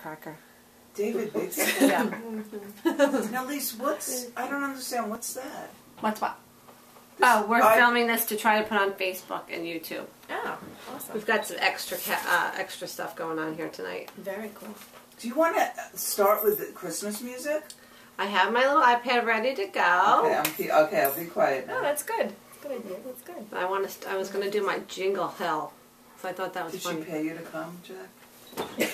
cracker. David Bixby? Yeah. Now, Lise, I don't understand, what's that? What's what? Oh, we're filming this to try to put on Facebook and YouTube. Oh, awesome. We've got some extra stuff going on here tonight. Very cool. Do you want to start with the Christmas music? I have my little iPad ready to go. Okay, I'll be quiet now. Oh, that's good. Good idea. That's good. I was going to do my jingle hell, so I thought that was funny. Did she pay you to come, Jack?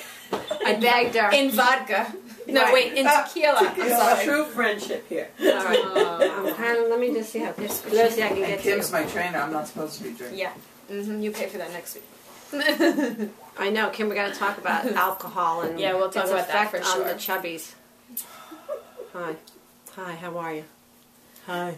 I begged her. In vodka. No, Right. wait, in tequila. I'm sorry. True friendship here. All right. Let me just see how close I can get And to. Kim's my trainer. I'm not supposed to be drinking. Yeah. You pay for that next week. I know, Kim. We got to talk about alcohol and Yeah, we'll talk its about that effect for on sure. the chubbies. Hi. How are you? Hi.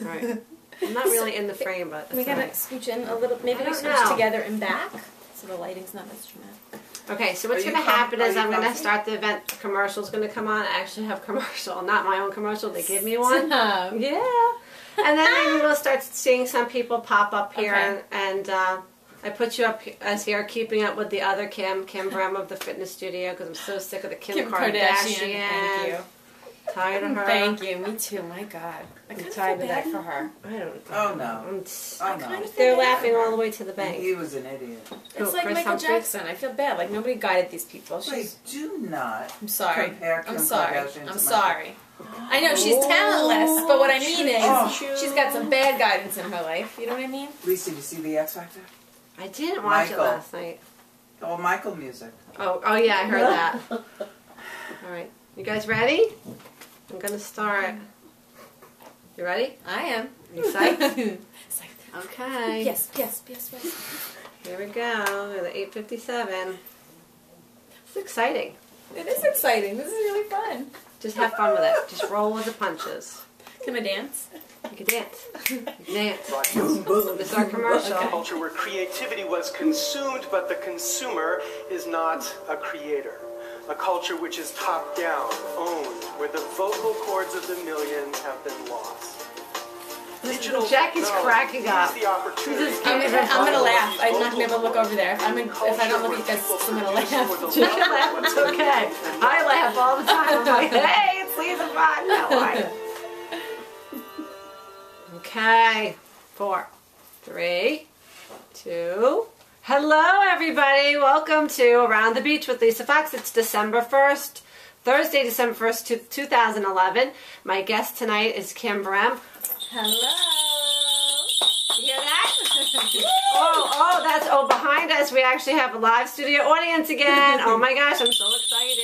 All right. I'm not really in the frame, but We gotta scooch in a little. Maybe I we don't scooch know. together and back, so the lighting's not as dramatic. okay. So what's Are you going to happen is are you I'm going to comfy? start the event. The commercial's going to come on. I actually have a commercial, not my own commercial. They give me one. Stop. Yeah. And then maybe we'll start seeing some people pop up here, Okay. and I put you up as here, keeping up with the other Kim Brehm of the fitness studio, because I'm so sick of the Kim Kardashian. Thank you. Tired of her. Thank you. Me too. My God. I kind of feel bad for her. I don't. Oh, no. I'm Oh, no. They're laughing all the way to the bank. He was an idiot. It's like Chris Michael Humphrey? Jackson. I feel bad. Like nobody guided these people. Wait, do not I'm sorry. compare Kim I'm sorry. Kardashian to I'm my- sorry. I know she's talentless, but what I mean is Oh. she's got some bad guidance in her life. You know what I mean? Lisa, did you see the X Factor? I didn't watch Michael. it last night. Oh, Michael music. Oh yeah, I heard that. All right, you guys ready? I'm gonna start. You ready? I am. You psyched? It's like, Okay. yes. Here we go. We're at 8:57. It's exciting. It is exciting. This is really fun. Just have fun with it. Just roll with the punches. Can I dance? You can dance. You can dance. Boom, boom. This is our commercial. A culture where creativity was consumed, but the consumer is not a creator. A culture which is top-down, owned, where the vocal cords of the millions have been lost. Digital Jackie's cracking up. The opportunity I'm gonna laugh. I'm not gonna be able to look over there. If I don't look at you guys, I'm gonna laugh. You can laugh. It's okay. I laugh all the time. I'm like, hey, it's Lisa Fun. How are you? Okay. 4, 3, 2. Hello, everybody. Welcome to Around the Beach with Lisa Fox. It's December 1st, Thursday, December 1st, 2011. My guest tonight is Kim Brehm. Hello. You hear that? Behind us we actually have a live studio audience again. Oh my gosh, I'm so excited.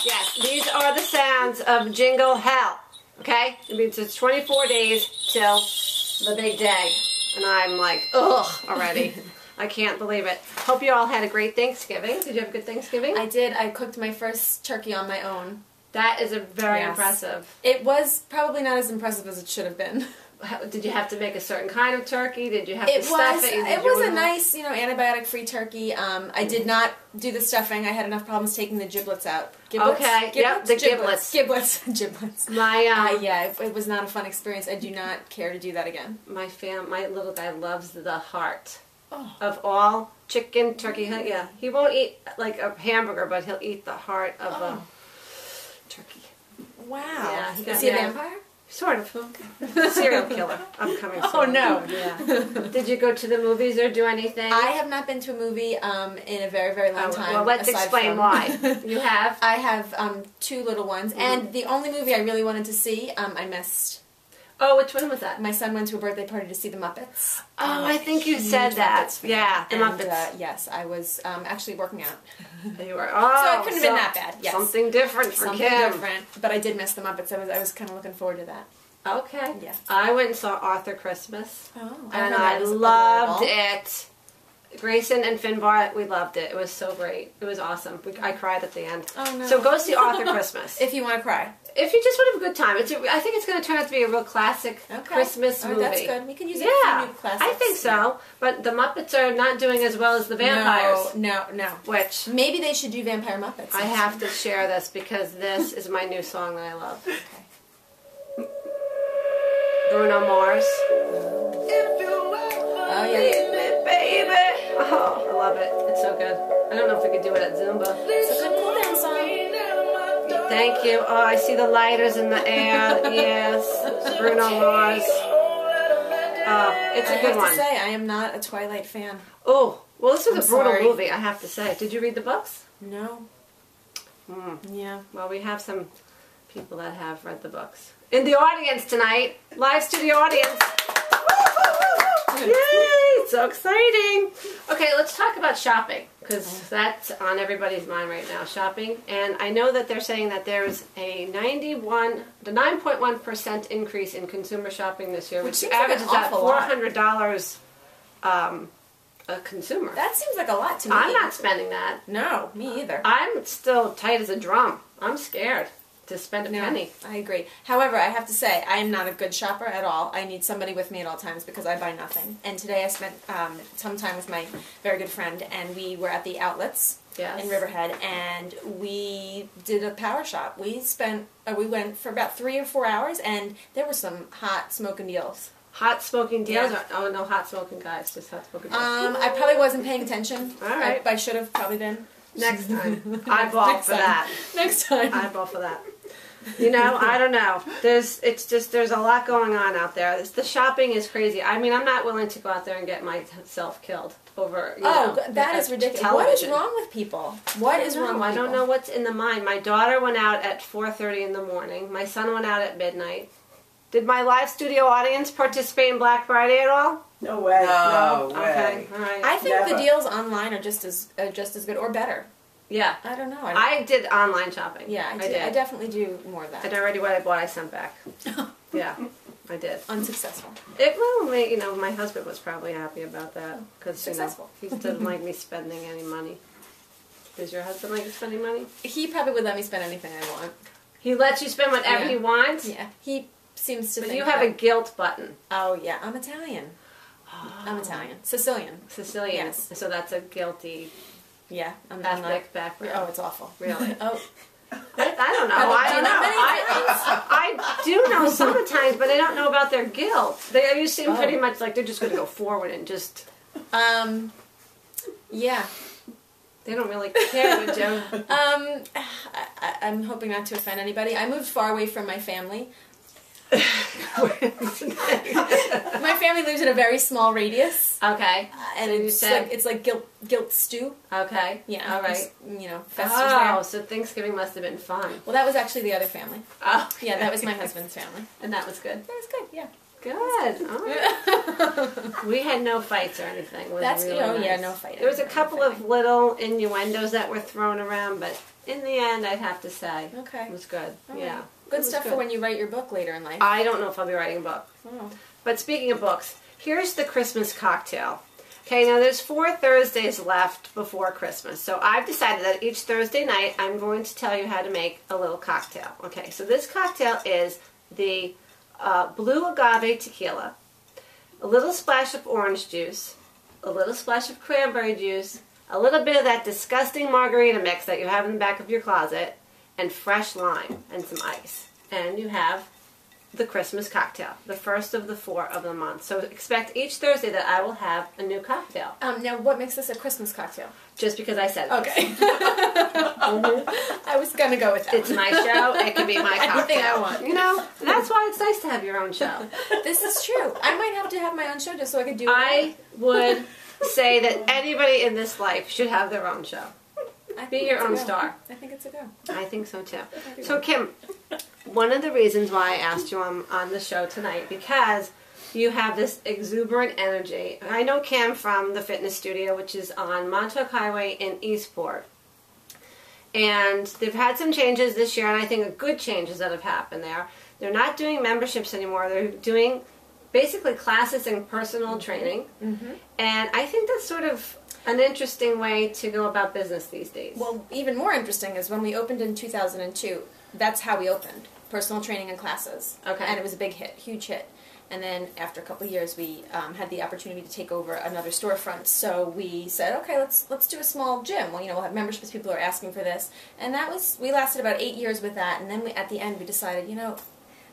Yes, these are the sounds of Jingle Hell. Okay? It means it's 24 days till the big day. And I'm like, ugh, already. I can't believe it. Hope you all had a great Thanksgiving. Did you have a good Thanksgiving? I did. I cooked my first turkey on my own. That is very impressive. It was probably not as impressive as it should have been. Did you have to make a certain kind of turkey? Did you have to stuff it? It was a nice, antibiotic-free turkey. I did not do the stuffing. I had enough problems taking the giblets out. Giblets? Okay, yep, the giblets. Giblets. My it was not a fun experience. I do not care to do that again. my little guy loves the heart of all chicken, turkey. Yeah, he won't eat like a hamburger, but he'll eat the heart of a turkey. Wow. Yeah, Is he a vampire? Sort of. Serial killer. Upcoming. Oh no. Yeah. Did you go to the movies or do anything? I have not been to a movie in a very, very long time. Well, let's explain why. You have? I have 2 little ones, and the only movie I really wanted to see, I missed. Oh, which one was that? My son went to a birthday party to see the Muppets. Oh, I think you said that. Yeah, the Muppets. Yes, I was actually working out. You were. So it couldn't have been that bad. Yes. Something different for Something Kim. different. But I did miss the Muppets. I was kind of looking forward to that. Okay. Yeah. I went and saw Arthur Christmas. Oh, And I loved it. Grayson and Finbar, we loved it. It was so great. It was awesome. I cried at the end. Oh no. So go see Arthur Christmas. If you want to cry. If you just want to have a good time. I think it's going to turn out to be a real classic Christmas movie. That's good. We can use it for a new classics. I think so. But the Muppets are not doing as well as the vampires. No. Which Maybe they should do Vampire Muppets. I have to share this because this is my new song that I love. Okay. Bruno Mars. Oh yeah. Baby. Oh, I love it. It's so good. I don't know if we could do it at Zumba. It's a good cool down song. Thank you. Oh, I see the lighters in the air. Yes. Bruno Mars. It's a good I have one. to say, I am not a Twilight fan. Oh, well, this was a I'm brutal sorry. movie, I have to say. Did you read the books? No. Yeah. Well, we have some people that have read the books. In the audience tonight, live studio audience. Yay! So exciting. Okay, let's talk about shopping, because that's on everybody's mind right now, shopping. And I know that they're saying that there's a 9.1% increase in consumer shopping this year, which seems like an averages at awful lot. $400 a consumer. That seems like a lot to me. I'm not spending that. No, me either. I'm still tight as a drum. I'm scared to spend a penny. I agree. However, I have to say, I am not a good shopper at all. I need somebody with me at all times because I buy nothing. And today I spent some time with my very good friend, and we were at the outlets in Riverhead, and we did a power shop. We went for about 3 or 4 hours, and there were some hot smoking deals. Hot smoking deals? Yeah. Oh, no hot smoking guys, just hot smoking deals. I probably wasn't paying attention. All right. I should have probably been. Next time. Eyeball for that. Next time. Eyeball for that. You know, I don't know. There's a lot going on out there. The shopping is crazy. I mean, I'm not willing to go out there and get myself killed over, that is ridiculous. Television. What is wrong with people? What is wrong with I people? don't know what's in the mind. My daughter went out at 4:30 in the morning. My son went out at midnight. Did my live studio audience participate in Black Friday at all? No way. No way. Okay, all right. I think Never. the deals online are just as good or better. Yeah. I don't know. I did online shopping. Yeah, I did. I definitely do more of that. And already what I bought I sent back. Yeah, I did. Unsuccessful. My husband was probably happy about that because Successful. he didn't like me spending any money. Does your husband like you spending money? He probably would let me spend anything I want. He lets you spend whatever he wants. Yeah, he seems to. But think you have a that- guilt button. Oh yeah, I'm Italian. I'm Italian, Sicilian. Sicilian. Yes. So that's a guilty Yeah, I'm ethnic background. Oh, it's awful. Really? Oh, I don't know. I don't know. I do know sometimes, but I don't know about their guilt. You seem pretty much like they're just going to go forward and just. yeah. They don't really care, do Joe. I'm hoping not to offend anybody. I moved far away from my family. My family lives in a very small radius. Okay. And it's like guilt stew. Okay. Yeah. All right. Festers Oh, there. so Thanksgiving must have been fun. Well, that was actually the other family. Oh. Yeah, that was my husband's family. And that was good. That was good. Yeah. Good. All right. We had no fights or anything. It was really nice. No fighting. There was a couple of little innuendos that were thrown around, but in the end, I'd have to say, Okay. it was good. All Yeah. right. Good It was stuff for when you write your book later in life. I don't know if I'll be writing a book. Oh. But speaking of books, here's the Christmas cocktail. Okay, now there's 4 Thursdays left before Christmas. So I've decided that each Thursday night I'm going to tell you how to make a little cocktail. Okay, so this cocktail is the blue agave tequila, a little splash of orange juice, a little splash of cranberry juice, a little bit of that disgusting margarita mix that you have in the back of your closet, and fresh lime and some ice. And you have the Christmas cocktail, the first of the 4 of the month. So expect each Thursday that I will have a new cocktail. Now, what makes this a Christmas cocktail? Just because I said it. Okay. I was going to go with that. It's my show. It can be my cocktail. Anything I want. You know, that's why it's nice to have your own show. This is true. I might have to have my own show just so I could do it. I would say that anybody in this life should have their own show. Be your own star. I think it's a go. I think so too. So Kim, one of the reasons why I asked you on the show tonight, because you have this exuberant energy. I know Kim from the fitness studio, which is on Montauk Highway in Eastport. And they've had some changes this year, and I think good changes that have happened there. They're not doing memberships anymore. They're doing basically classes and personal training. Mm-hmm. And I think that's sort of an interesting way to go about business these days. Well, even more interesting is when we opened in 2002, that's how we opened. Personal training and classes. Okay. And it was a big hit, huge hit. And then after a couple of years, we had the opportunity to take over another storefront. So we said, okay, let's do a small gym. Well, we'll have memberships. People are asking for this. And we lasted about 8 years with that. And then at the end, we decided,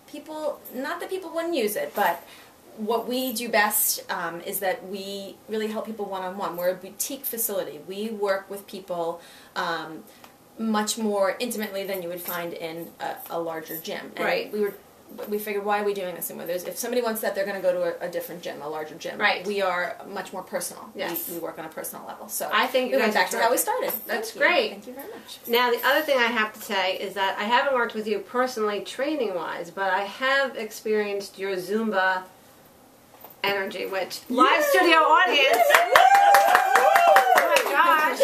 people, not that people wouldn't use it, but what we do best is that we really help people one-on-one. We're a boutique facility. We work with people much more intimately than you would find in a larger gym. And right. We figured, why are we doing this? And if somebody wants that, they're going to go to a different gym, a larger gym. Right. We are much more personal. Yes. We work on a personal level. So I think we went back to how we started. That's great. Thank you very much. Now, the other thing I have to say is that I haven't worked with you personally training-wise, but I have experienced your Zumba energy, which live studio audience. Oh my gosh.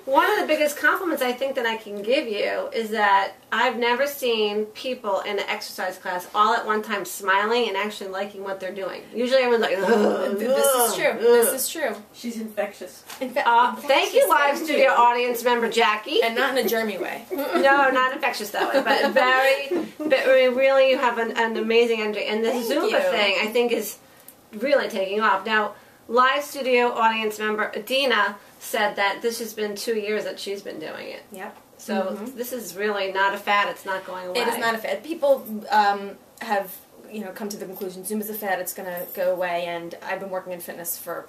One of the biggest compliments I think that I can give you is that I've never seen people in an exercise class all at one time smiling and actually liking what they're doing. Usually everyone's like, ugh, this is true. Ugh. This is true. She's infectious. Thank you, live studio audience member Jackie. And not in a germy way. No, not infectious that way, but really you have an amazing energy. And this Zumba thing I think is really taking off. Now, live studio audience member Adina said that this has been 2 years that she's been doing it. Yep. So this is really not a fad. It's not going away. It is not a fad. People have come to the conclusion Zumba's a fad. It's going to go away. And I've been working in fitness for,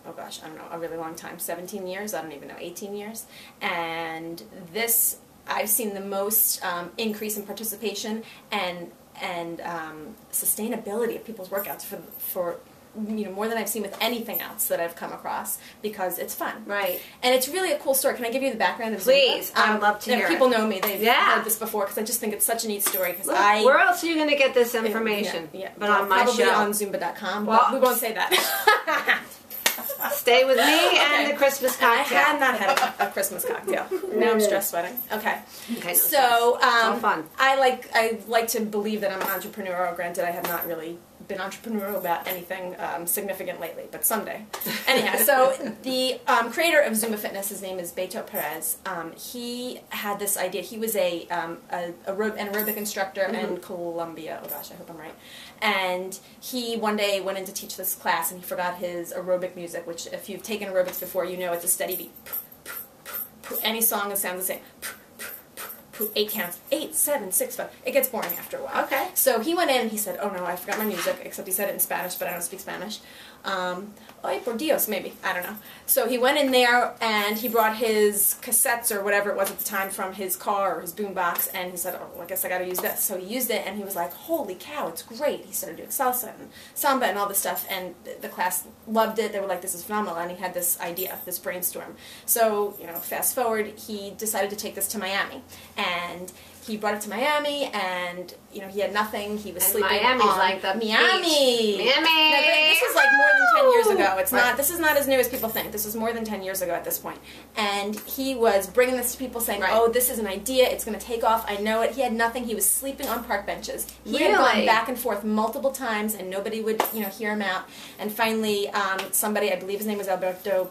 oh gosh, I don't know, a really long time. 17 years. I don't even know, 18 years. And this, I've seen the most increase in participation and sustainability of people's workouts for more than I've seen with anything else that I've come across, because it's fun. Right. And it's really a cool story. Can I give you the background of Zumba? Please. I'd love to hear people it. know me. They've heard this before, because I just think it's such a neat story. Where else are you going to get this information? But on my probably show. on Zumba.com, but we won't say that. Stay with me and the Christmas cocktail. I had not had a Christmas cocktail. Now I'm stress sweating. Okay. Okay. So all fun. I like to believe that I'm an entrepreneur. Granted, I have not really been entrepreneurial about anything significant lately, but someday. Anyhow, so the creator of Zumba Fitness, his name is Beto Perez. He had this idea. He was an aerobic instructor in Colombia. Oh gosh, I hope I'm right. And he one day went in to teach this class, and he forgot his aerobic music, which if you've taken aerobics before, you know it's a steady beat. Any song that sounds the same. 8 counts. 8, 7, 6, 5. It gets boring after a while. Okay. So he went in and he said, oh no, I forgot my music, except he said it in Spanish, but I don't speak Spanish. Ay, por Dios, maybe. I don't know. So he went in there and he brought his cassettes or whatever it was at the time from his car or his boombox, and he said, oh, well, I guess I gotta use this. So he used it and he was like, holy cow, it's great. He started doing salsa and samba and all this stuff, and the class loved it. They were like, this is phenomenal. And he had this idea, this brainstorm. So, fast forward, he decided to take this to Miami. And he brought it to Miami, and he had nothing. He was sleeping Miami's on like the Miami. Miami. Now, this was like more than 10 years ago. It's not. This is not as new as people think. This was more than 10 years ago at this point. And he was bringing this to people, saying, "Oh, this is an idea. It's going to take off. I know it." He had nothing. He was sleeping on park benches. He had gone back and forth multiple times, and nobody would, hear him out. And finally, somebody, I believe his name was Alberto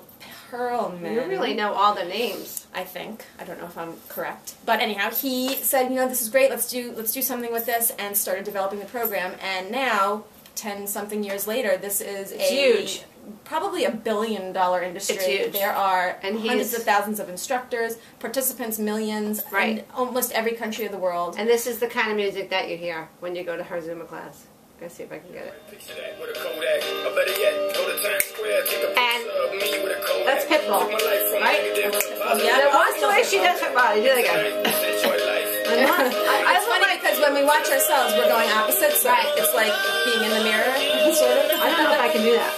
Perlman. You really know all the names. I think. I don't know if I'm correct. But anyhow, he said, this is great, let's do something with this, and started developing the program. And now, 10-something years later, this is huge. Probably $1 billion industry. It's huge. There are hundreds of thousands of instructors, participants, millions, in almost every country of the world. And this is the kind of music that you hear when you go to her Zumba class. Let's see if I can get it. And that's Pitbull, right? Yeah. Watch the way she does her body. Do it again. It's funny because when we watch ourselves, we're going opposites. So it's like being in the mirror, sort of. I don't know if I can do that.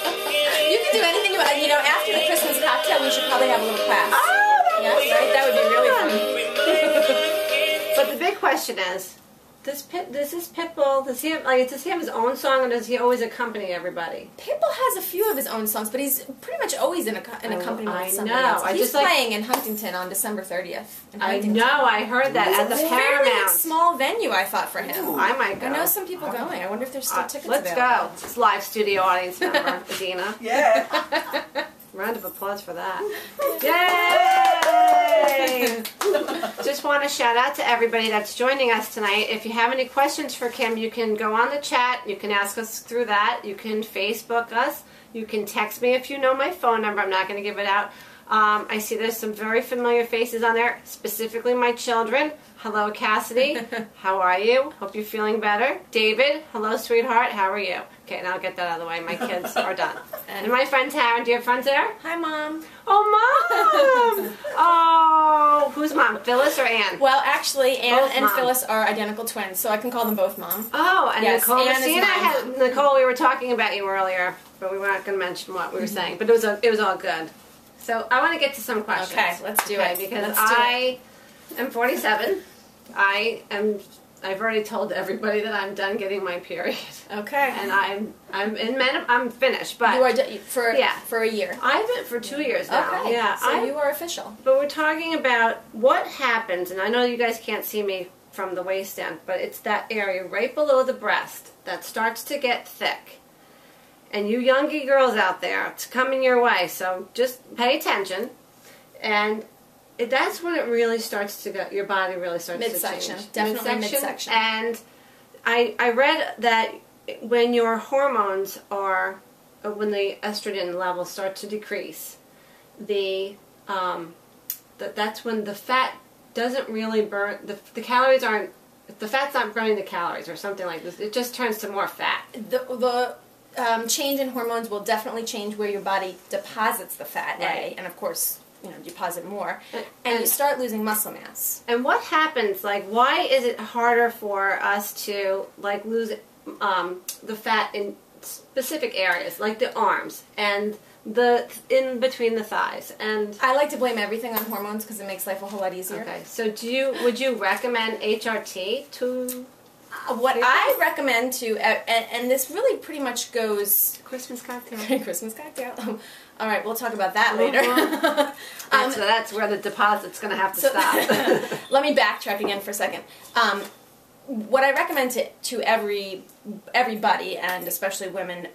You can do anything you want. After the Christmas cocktail, we should probably have a little class. Oh, that would be really fun. But the big question is, does this Pitbull, does he have his own song, or does he always accompany everybody? Pitbull has a few of his own songs, but he's pretty much always in accompaniment with somebody else. He's playing in Huntington on December 30th. I know, I heard that at the Paramount. Fairly small venue, I thought, for him. Ooh, I might go. I know some people going. I wonder if there's still tickets available. Let's go. It's live studio audience member, Adina. Yeah. Round of applause for that. Yay! Just want to shout out to everybody that's joining us tonight. If you have any questions for Kim, you can go on the chat. You can ask us through that. You can Facebook us. You can text me if you know my phone number. I'm not going to give it out. I see there's some very familiar faces on there, specifically my children. Hello, Cassidy. How are you? Hope you're feeling better. David, hello, sweetheart. How are you? Okay, now I'll get that out of the way. My kids are done. And my friend Tara. Do you have friends there? Hi, Mom. Oh, Mom! Oh, who's Mom? Phyllis or Ann? Well, actually, Ann Both and Mom. Phyllis are identical twins, so I can call them both Mom. Oh, and Yes, Nicole. Ann is See, and I my had mom. Nicole. We were talking about you earlier, but we weren't going to mention what we were saying. But it was all good. So I want to get to some questions. Okay, let's do it. Because Let's do I am 47. I've already told everybody that I'm done getting my period. Okay. And I'm finished. But you are for a year. I've been for 2 years now. Okay. Yeah. So you are official. But we're talking about what happens, and I know you guys can't see me from the waistband, but it's that area right below the breast that starts to get thick. And you youngie girls out there, it's coming your way, so just pay attention. And that's when it really starts to go, your body really starts Midsection. to change. Definitely midsection. And I read that when your hormones are, when the estrogen levels start to decrease, that's when the fat doesn't really burn, the calories aren't, the fat's not burning the calories or something like this. It just turns to more fat. The change in hormones will definitely change where your body deposits the fat, Right. and of course, deposit more, and you start losing muscle mass. And what happens, why is it harder for us to, lose the fat in specific areas, like the arms and in between the thighs? And I like to blame everything on hormones because it makes life a whole lot easier. Okay, so would you recommend HRT to... What I recommend to, and this really pretty much goes... Christmas cocktail. Christmas cocktail. All right, we'll talk about that later. That's where the deposit's going to have to stop. Let me backtrack again for a second. What I recommend to everybody, and especially women,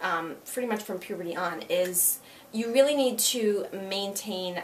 pretty much from puberty on, is you really need to maintain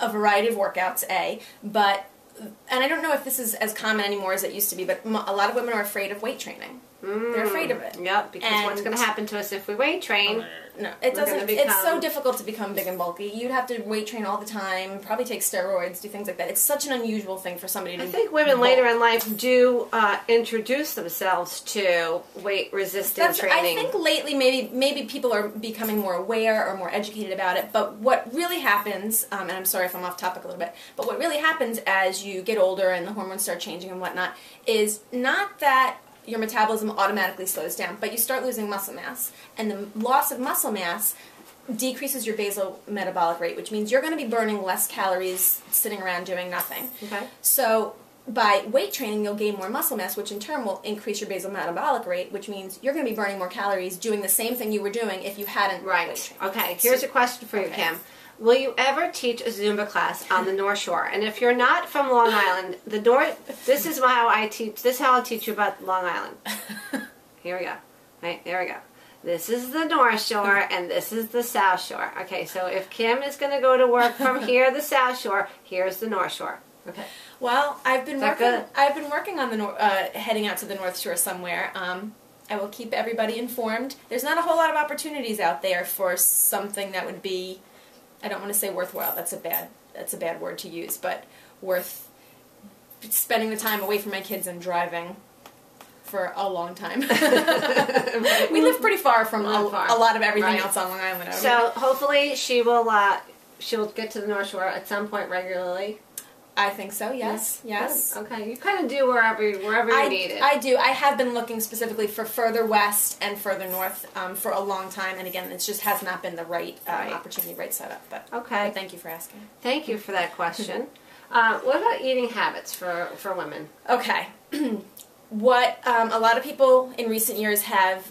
a variety of workouts, and I don't know if this is as common anymore as it used to be, but a lot of women are afraid of weight training. They're afraid of it. Yep, because what's going to happen to us if we weight train? No, it doesn't. It's so difficult to become big and bulky. You'd have to weight train all the time, probably take steroids, do things like that. It's such an unusual thing for somebody to do. I think women later in life do introduce themselves to weight-resistant training. I think lately maybe people are becoming more aware or more educated about it, but what really happens, and I'm sorry if I'm off topic a little bit, but what really happens as you get older and the hormones start changing and whatnot is not that your metabolism automatically slows down, but you start losing muscle mass. And the loss of muscle mass decreases your basal metabolic rate, which means you're going to be burning less calories sitting around doing nothing. Okay. So by weight training, you'll gain more muscle mass, which in turn will increase your basal metabolic rate, which means you're going to be burning more calories doing the same thing you were doing if you hadn't weight trained. Okay, here's a question for you, Kim. Will you ever teach a Zumba class on the North Shore? And if you're not from Long Island, this is how I teach. This is how I'll teach you about Long Island. Here we go. Right, there we go. This is the North Shore, and this is the South Shore. Okay, so if Kim is going to go to work from here, the South Shore, here's the North Shore. Okay. Well, I've been working on the heading out to the North Shore somewhere. I will keep everybody informed. There's not a whole lot of opportunities out there for something that would be, I don't want to say worthwhile. That's a bad word to use, but worth spending the time away from my kids and driving for a long time. We live pretty far from a lot of everything else on Long Island. So hopefully she'll get to the North Shore at some point regularly. I think so. Yes. Yes. Okay. You kind of do wherever you need it. I do. I have been looking specifically for further west and further north for a long time, and again, it just has not been the right opportunity, right setup. But okay. But thank you for asking. Thank you for that question. What about eating habits for women? Okay. What a lot of people in recent years have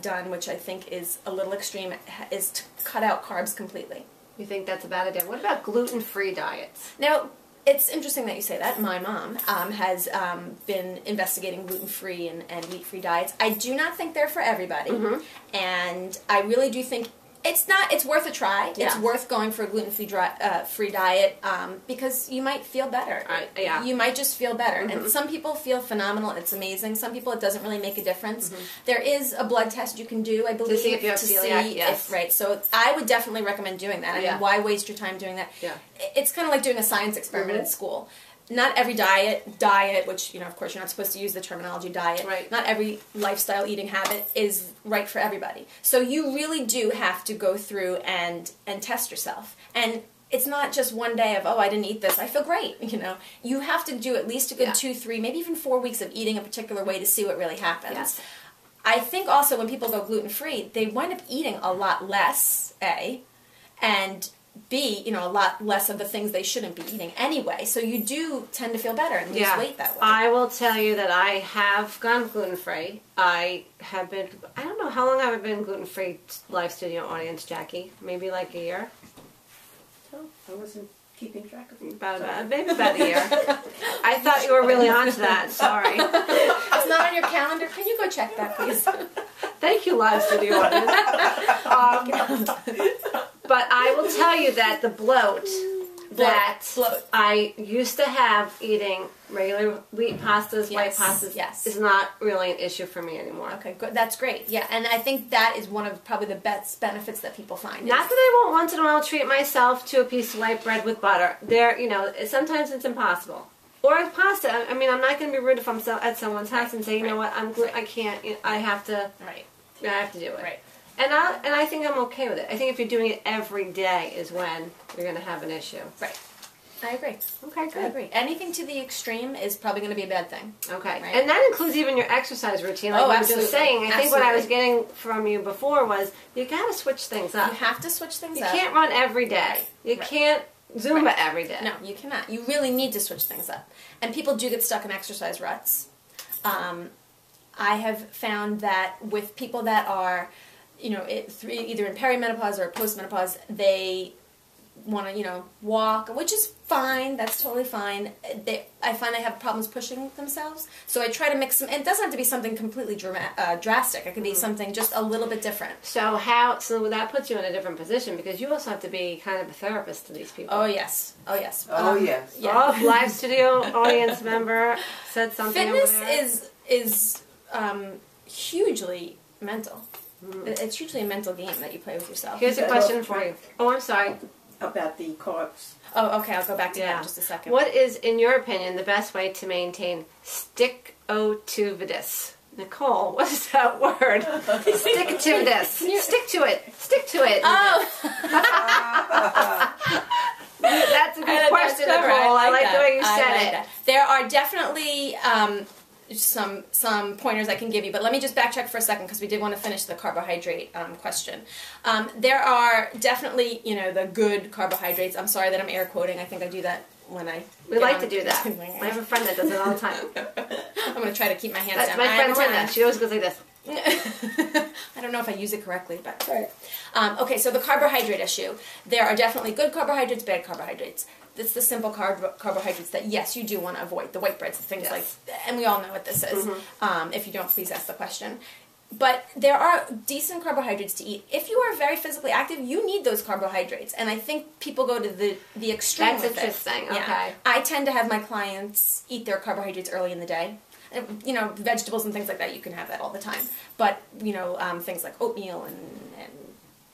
done, which I think is a little extreme, is to cut out carbs completely. You think that's a bad idea? What about gluten-free diets? Now, it's interesting that you say that. My mom has been investigating gluten-free and wheat-free diets. I do not think they're for everybody, and I really do think It's worth a try. Yeah. It's worth going for a gluten-free free diet because you might feel better. Yeah. You might just feel better. And some people feel phenomenal. It's amazing. Some people it doesn't really make a difference. There is a blood test you can do, I believe, to see if you have celiac. Yes. Right. So I would definitely recommend doing that. I mean, why waste your time doing that? Yeah. It's kind of like doing a science experiment in school. Not every diet, which, of course, you're not supposed to use the terminology diet. Right. Not every lifestyle eating habit is right for everybody. So you really do have to go through and test yourself. And it's not just one day of, I didn't eat this, I feel great, You have to do at least a good 2, 3, maybe even 4 weeks of eating a particular way to see what really happens. Yes. I think also when people go gluten-free, they wind up eating a lot less, A, and B, a lot less of the things they shouldn't be eating anyway. So you do tend to feel better and lose weight that way. I will tell you that I have gone gluten-free. I don't know how long I've been gluten-free live studio audience, Jackie. Maybe like a year? I wasn't keeping track of you. Maybe about a year. I thought you were really onto that. Sorry. It's not on your calendar. Can you go check that, please? Thank you, live studio audience. But I will tell you that the bloat that I used to have eating regular wheat pastas, white pastas, is not really an issue for me anymore. Okay, good. That's great. Yeah, and I think that is one of probably the best benefits that people find. Not that I won't once in a while treat myself to a piece of white bread with butter. Sometimes it's impossible. Or pasta. I mean, I'm not going to be rude if I'm at someone's house and say, you know what, I can't. I have to. Right. I have to do it. Right. And I think I'm okay with it. I think if you're doing it every day is when you're going to have an issue. Right. I agree. Okay, good. I agree. Anything to the extreme is probably going to be a bad thing. Okay. Right? And that includes even your exercise routine. Like I was just saying, I think what I was getting from you before was you got to switch things up. You have to switch things up. You can't run every day. You can't Zumba every day. No, you cannot. You really need to switch things up. And people do get stuck in exercise ruts. I have found that with people that are either in perimenopause or postmenopause, they want to, walk, which is fine. That's totally fine. I find they have problems pushing themselves. So I try to mix them. And it doesn't have to be something completely drastic. It can be something just a little bit different. So that puts you in a different position because you also have to be kind of a therapist to these people. Oh, yes. Oh, yes. Oh, yes. Yeah. Oh, live studio audience member said something Fitness over there. is hugely mental. It's hugely a mental game that you play with yourself. Here's a question for you. Oh, I'm sorry. About the carbs. Oh, okay. I'll go back to that in just a second. What is, in your opinion, the best way to maintain stick-o-to-vidus? Nicole, what is that word? Stick-to-vidus. Stick to it. Stick to it. Oh! That's a good question, Nicole. I like the way you said it. There are definitely some pointers I can give you, but let me just backtrack for a second because we did want to finish the carbohydrate question. There are definitely, the good carbohydrates. I'm sorry that I'm air quoting. I think I do that when we like to do that. I have a friend that does it all the time. I'm going to try to keep my hands That's down. my friend Linda. She always goes like this. I don't know if I use it correctly, but okay, so the carbohydrate issue. There are definitely good carbohydrates, bad carbohydrates. It's the simple carbohydrates that, yes, you do want to avoid. The white breads, things like, and we all know what this is. If you don't, please ask the question. But there are decent carbohydrates to eat. If you are very physically active, you need those carbohydrates. And I think people go to the extreme with it. That's interesting. Okay. Yeah. I tend to have my clients eat their carbohydrates early in the day. Vegetables and things like that, you can have that all the time. But, things like oatmeal and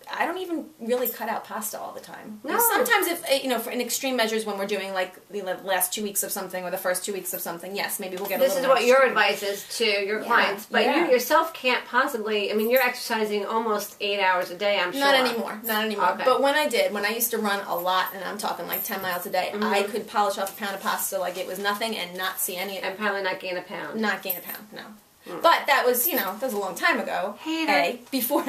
I don't even really cut out pasta all the time. No. Sometimes for in extreme measures when we're doing like the last 2 weeks of something or the first 2 weeks of something, yes, maybe we'll get a little more. This is what your advice is to your clients. But you yourself can't possibly, you're exercising almost 8 hours a day, I'm sure. Not anymore. Okay. But when I used to run a lot, and I'm talking like 10 miles a day, I could polish off a pound of pasta like it was nothing and not see any. And probably not gain a pound. Not gain a pound, no. But that was, that was a long time ago. Hater. Before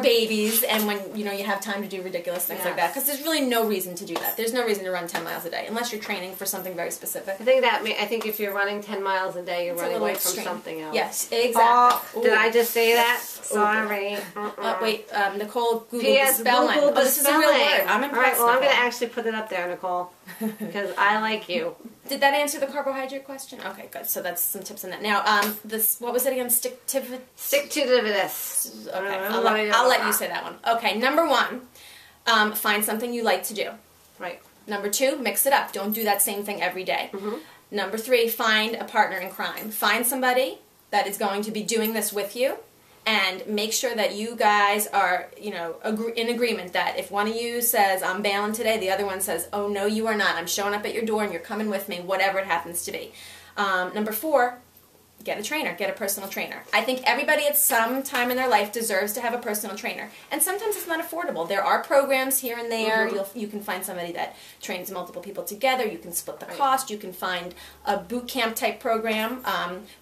babies and when, you have time to do ridiculous things like that. Because there's really no reason to do that. There's no reason to run 10 miles a day unless you're training for something very specific. I think if you're running 10 miles a day, you're running away from something else. Yes, exactly. Did I just say that? Sorry. Wait, Nicole Googled the spelling. Googled the this is a real word. I'm impressed. All right, well, I'm going to actually put it up there, Nicole, because I like you. Did that answer the carbohydrate question? Okay, good. So that's some tips on that. Now, what was it again? Stick-to-the-this. Okay, I'll let you say that one. Okay, number 1, find something you like to do. Right. Number 2, mix it up. Don't do that same thing every day. Number 3, find a partner in crime. Find somebody that is going to be doing this with you, and make sure that you guys are, you know, in agreement that if one of you says, I'm bailing today, the other one says, oh, no, you are not. I'm showing up at your door and you're coming with me, whatever it happens to be. Number 4, get a trainer, get a personal trainer. I think everybody at some time in their life deserves to have a personal trainer. And sometimes it's not affordable. There are programs here and there. You can find somebody that trains multiple people together. You can split the cost. You can find a boot camp type program,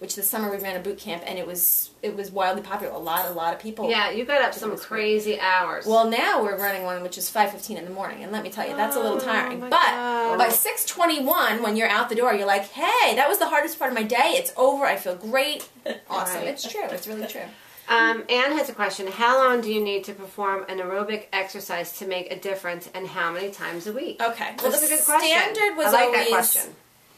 which this summer we ran a boot camp, and it was wildly popular. A lot of people. Yeah, you got up some crazy hours. Well, now we're running one which is 5:15 in the morning, and let me tell you, that's a little tiring. But by 6:21, when you're out the door, you're like, hey, that was the hardest part of my day. It's over. I feel great. Awesome. It's true. It's really true. Anne has a question. How long do you need to perform an aerobic exercise to make a difference, and how many times a week? Okay. Well, that's a good question. Standard was I like always that question.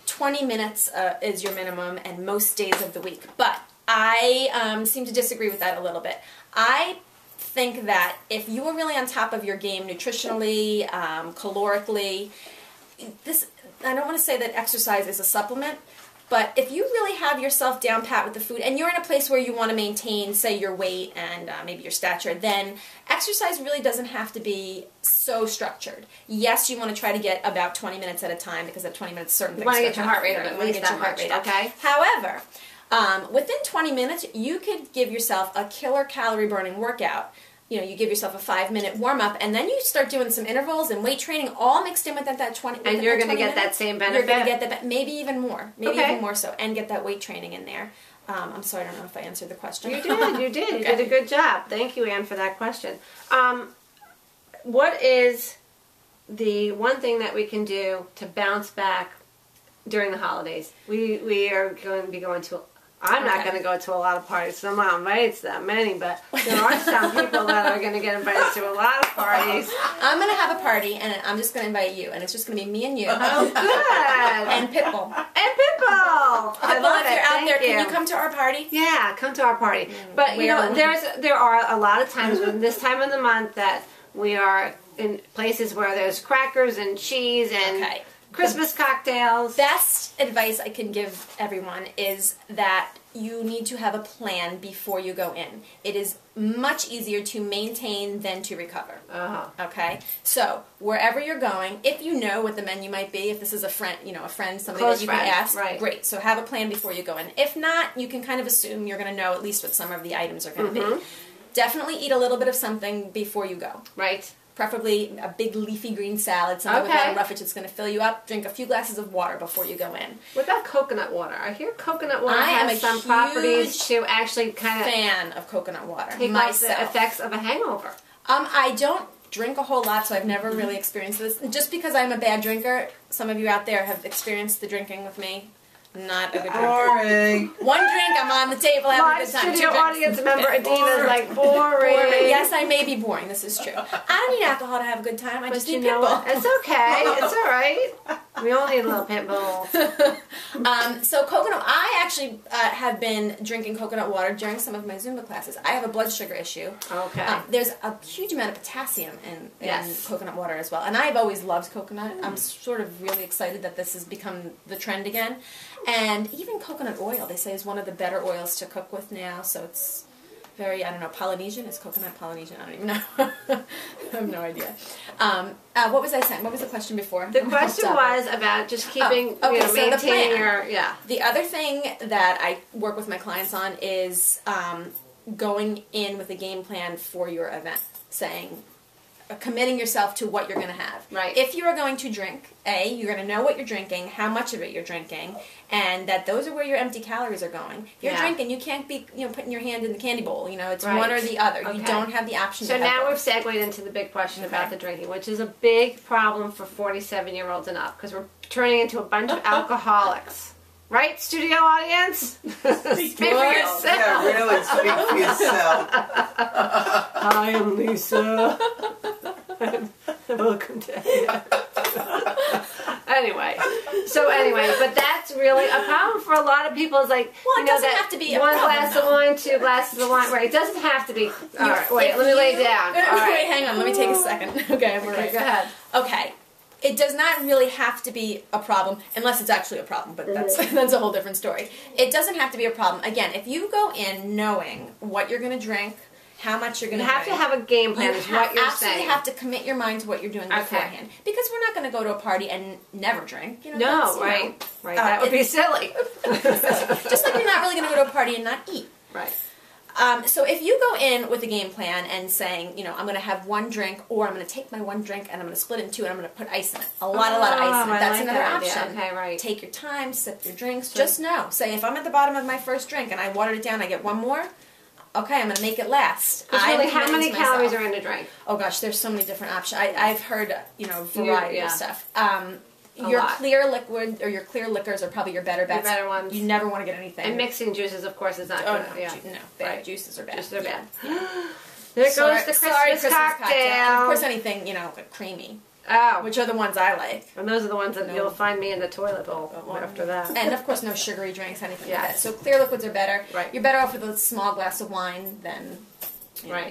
20 minutes is your minimum, and most days of the week. But I seem to disagree with that a little bit. I think that if you are really on top of your game nutritionally, calorically, I don't want to say that exercise is a supplement, but if you really have yourself down pat with the food, and you're in a place where you want to maintain, say, your weight and maybe your stature, then exercise really doesn't have to be so structured. Yes, you want to try to get about 20 minutes at a time, because at 20 minutes, certain things. You want to get your heart rate up at least that much, okay? However, within 20 minutes, you could give yourself a killer calorie burning workout. You know, you give yourself a 5-minute warm-up, and then you start doing some intervals and weight training, all mixed in with that 20 And you're going to get that same benefit? You're going to get that, maybe even more. Maybe even more so, and get that weight training in there. I'm sorry, I don't know if I answered the question. You did. You did. You did a good job. Thank you, Anne, for that question. What is the one thing that we can do to bounce back during the holidays? We are going to be going to... I'm not going to go to a lot of parties, so I'm not invited to that many, but there are some people that are going to get invited to a lot of parties. I'm going to have a party, and I'm just going to invite you, and it's just going to be me and you. Oh, good. And Pitbull. And Pitbull. I love if it. you're out Thank there, you. can you come to our party? Yeah, come to our party. But, you know, there are a lot of times when this time of the month that we are in places where there's crackers and cheese and... Christmas cocktails. Best advice I can give everyone is that you need to have a plan before you go in. It is much easier to maintain than to recover. Okay? So, wherever you're going, if you know what the menu might be, if this is a friend, somebody that you can ask, great. So have a plan before you go in. If not, you can kind of assume you're going to know at least what some of the items are going to be. Definitely eat a little bit of something before you go. Right. Preferably a big leafy green salad, something with a lot of roughage that's going to fill you up. Drink a few glasses of water before you go in. What about coconut water? I hear coconut water has some properties to actually kind of... fan of coconut water. Take off the effects of a hangover. I don't drink a whole lot, so I've never really experienced this. Just because I'm a bad drinker, some of you out there have experienced the drinking with me. Not a good drinker. Boring. One drink, I'm on the table having a good time. Studio audience member Adina's like, boring. Yes, I may be boring. This is true. I don't need alcohol to have a good time. I just need Pitbull. It's okay. It's all right. We all need a little Pitbull. So coconut, I actually have been drinking coconut water during some of my Zumba classes. I have a blood sugar issue. Okay. There's a huge amount of potassium in coconut water as well. And I've always loved coconut. I'm sort of really excited that this has become the trend again. And even coconut oil, they say, is one of the better oils to cook with now. So it's very, I don't know, Polynesian? Is coconut Polynesian? I don't even know. I have no idea. What was I saying? What was the question before? The question was about just keeping, maintaining your, The other thing that I work with my clients on is going in with a game plan for your event, saying, committing yourself to what you're going to have. Right. If you are going to drink, you're going to know what you're drinking, how much of it you're drinking, and that those are where your empty calories are going. If you're drinking, you can't be, putting your hand in the candy bowl. It's one or the other. You don't have the option. So now we've segued into the big question about the drinking, which is a big problem for 47-year-olds and up, because we're turning into a bunch of alcoholics. Right, studio audience? Speak for yourself. Yeah, really, speak for yourself. Hi, I'm Lisa. Welcome to anyway, but that's really a problem for a lot of people. Is like, Well, you it know, doesn't that have to be a one problem, glass of though. wine, 2 glasses of wine. Right? It doesn't have to be. All right, wait, let me lay down. All right, Wait, hang on. Let me take a second. Okay, we're right. go ahead. Okay. It does not really have to be a problem, unless it's actually a problem, but that's a whole different story. It doesn't have to be a problem. Again, if you go in knowing what you're going to drink, how much you're going to drink. You have to have a game plan, is what you're absolutely saying. have to commit your mind to what you're doing beforehand. Because we're not going to go to a party and never drink. You know, No, right. That would be silly. Just like you're not really going to go to a party and not eat. Right. So if you go in with a game plan and saying, you know, I'm going to have one drink, or I'm going to take my one drink and I'm going to split it in two and I'm going to put ice in it. A lot of ice in it. That's another option. Okay, right. Take your time, sip your drinks. Just know. Say, if I'm at the bottom of my first drink and I watered it down, I get one more. Okay, I'm going to make it last. Really, how many calories are in a drink? Oh gosh, there's so many different options. I've heard, you know, variety of stuff. Your lot. clear liquid or your clear liquors are probably your better bets. Your better ones. You never want to get anything. And mixing juices, of course, is not Oh, good. no, bad. Juices are bad. Juices are bad. Yeah. There goes the Christmas cocktail. cocktail. And of course, anything, you know, creamy. Oh. Which are the ones I like. And those are the ones that you'll find me in the toilet bowl after that. And of course, no sugary drinks, anything like that. So clear liquids are better. Right. You're better off with a small glass of wine than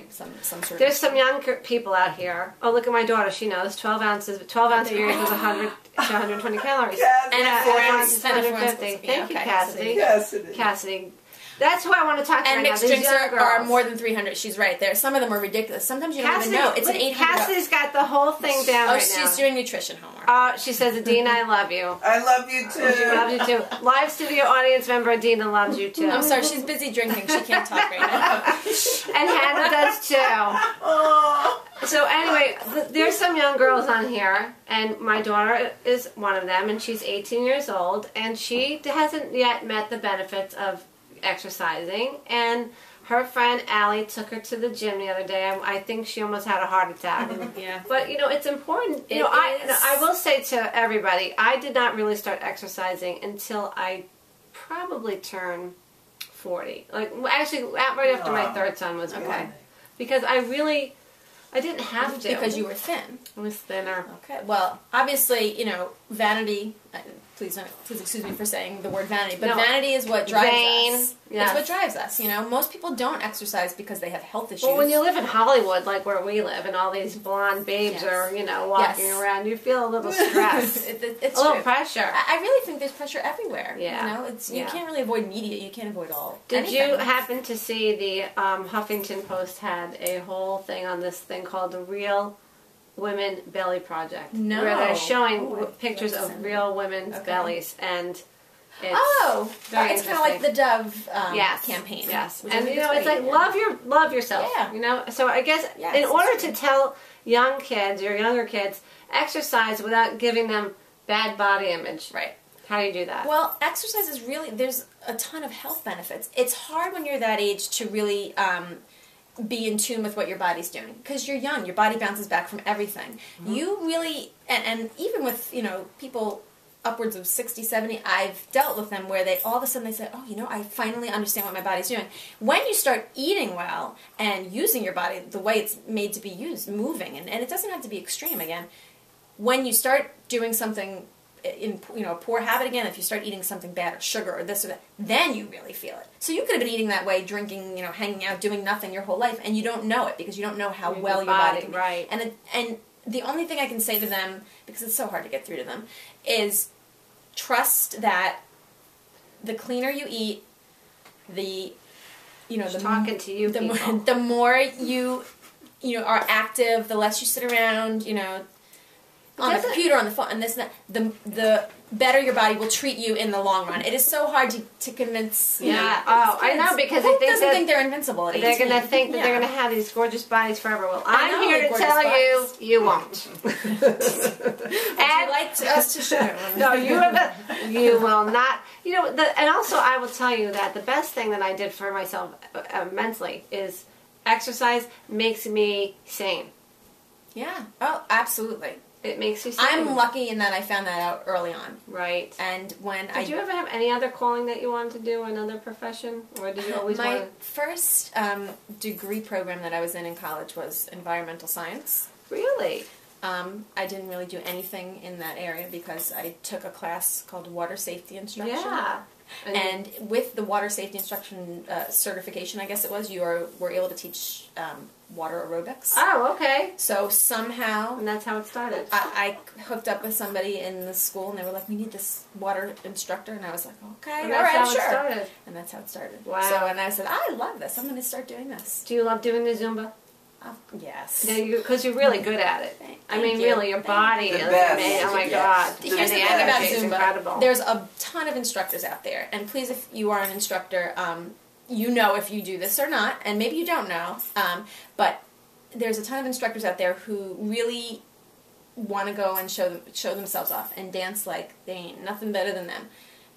some sort of. There's some young people out here. Oh, look at my daughter. She knows 12 ounces. 12 ounce beer equals 100 to 120 calories. And 4 ounces, 150. Thank you, Cassidy. Cassidy. Cassidy. That's who I want to talk to And right now. mixed These drinks young are girls. more than 300. She's right there. Some of them are ridiculous. Sometimes you don't even know. It's an 800. Cassidy's got the whole thing down right now. She's doing nutrition homework. She says, Adina, I love you. I love you too. She loves you too. Live studio audience member Adina loves you too. I'm sorry, she's busy drinking. She can't talk right now. And Hannah does too. Oh. So anyway, there's some young girls on here, and my daughter is one of them, and she's 18 years old, and she hasn't yet met the benefits of exercising, and her friend Allie took her to the gym the other day. I think she almost had a heart attack. Yeah. But you know, it's important. You know, I will say to everybody, I did not really start exercising until I probably turned 40. Like actually, right after my third son was born, because I didn't have to. Because you were thin. I was thinner. Okay. Well, obviously, you know, vanity. Please excuse me for saying the word vanity, but vanity is what drives us. Yes. It's what drives us. You know, most people don't exercise because they have health issues. Well, when you live in Hollywood, like where we live, and all these blonde babes are, you know, walking around, you feel a little stress. It's a little true. pressure. I really think there's pressure everywhere. Yeah. You know, you can't really avoid media. You can't avoid all. Did anything. you happen to see the Huffington Post had a whole thing on this thing called the Real Women Belly Project? No. Where they're showing pictures of real women's bellies, and it's it's kind of like the Dove campaign. Yes, and you know, it's like love yourself. Yeah. You know, so I guess in order to tell young kids or younger kids exercise without giving them bad body image, Right. How do you do that? Well, exercise is really, there's a ton of health benefits. It's hard when you're that age to really be in tune with what your body's doing. Because you're young, your body bounces back from everything. Mm-hmm. You really, and even with, you know, people upwards of 60, 70, I've dealt with them where they, all of a sudden they say, oh, you know, I finally understand what my body's doing. When you start eating well and using your body the way it's made to be used, moving, and it doesn't have to be extreme again, when you start doing something in, you know, a poor habit again, if you start eating something bad or sugar or this or that, then you really feel it. So you could have been eating that way, drinking, you know, hanging out, doing nothing your whole life, and you don't know it because you don't know how well your body can be. Right. And the only thing I can say to them, because it's so hard to get through to them, is trust that the cleaner you eat, the, you know, the talking to you, the more you know, are active, the less you sit around, you know, on the computer, on the phone, and this and that, the better your body will treat you in the long run. It is so hard to convince. Yeah. I know, because who they doesn't think they're invincible at 18? They're going to think that they're going to have these gorgeous bodies forever. Well, I'm here to gorgeous tell bodies. you won't. Would you like us to show? No, you will not. You know, and also I will tell you that the best thing that I did for myself immensely is exercise makes me sane. Yeah. Oh, absolutely. It makes you sane. I'm lucky in that I found that out early on. Right. And when Did you ever have any other calling that you wanted to do, another profession? Or did you always want to... My first degree program that I was in college was environmental science. Really? I didn't really do anything in that area because I took a class called Water Safety Instruction. Yeah. And with the Water Safety Instruction certification, I guess it was, were able to teach water aerobics. Oh, okay. So somehow... And that's how it started. I hooked up with somebody in the school, and they were like, we need this water instructor. And I was like, okay, And all that's right, how sure. it started. And that's how it started. Wow. So, and I said, I love this. I'm going to start doing this. Do you love doing the Zumba? Yes. Because you're really good at it. Thank you. you. Your body The is best. amazing. Oh my Yes. God. Here's the And thing about energy is Zumba. incredible. There's a ton of instructors out there, and please, if you are an instructor, you know if you do this or not, and maybe you don't know, but there's a ton of instructors out there who really want to go and show themselves off and dance like they ain't nothing better than them.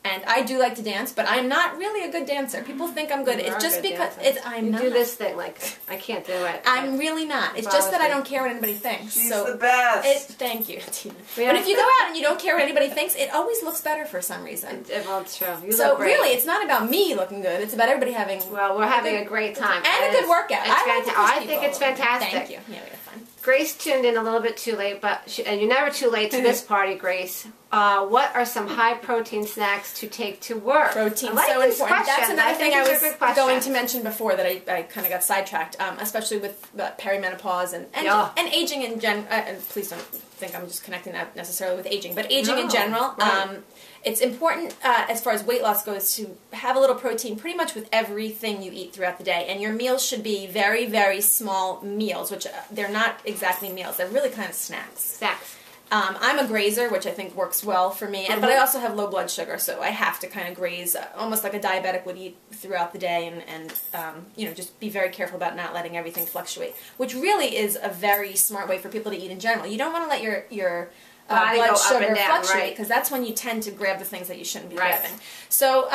And I do like to dance, but I'm not really a good dancer. People think I'm good. You It's are just a good because dancer. I'm not. You do this thing like I can't do it. I'm really not. It's just that I don't care what anybody thinks. She's so the best. Thank you, Tina. Yeah. But if you go out and you don't care what anybody thinks, it always looks better for some reason. Well, it's true. You So look great. really, it's not about me looking good. It's about everybody having. Well, we're having a great time. And a good workout. It's I like to push I think people. it's fantastic. Thank you. Yeah, we had fun. Grace tuned in a little bit too late, and you're never too late to this party, Grace. What are some high-protein snacks to take to work? Protein I like so these important. That's questions. another thing I think these are good was going questions. to mention before that I kind of got sidetracked, especially with perimenopause and Yeah. aging in general. And please don't think I'm just connecting that necessarily with aging, but aging in No, general. right. It's important as far as weight loss goes to have a little protein pretty much with everything you eat throughout the day. And your meals should be very, very small meals, which they're not exactly meals. They're really kind of snacks. Snacks. I'm a grazer, which I think works well for me, but I also have low blood sugar, so I have to kind of graze almost like a diabetic would eat throughout the day, and just be very careful about not letting everything fluctuate, which really is a very smart way for people to eat in general. You don't want to let your Body go blood up sugar and down, fluctuate, right. because that's when you tend to grab the things that you shouldn't be Right. grabbing. So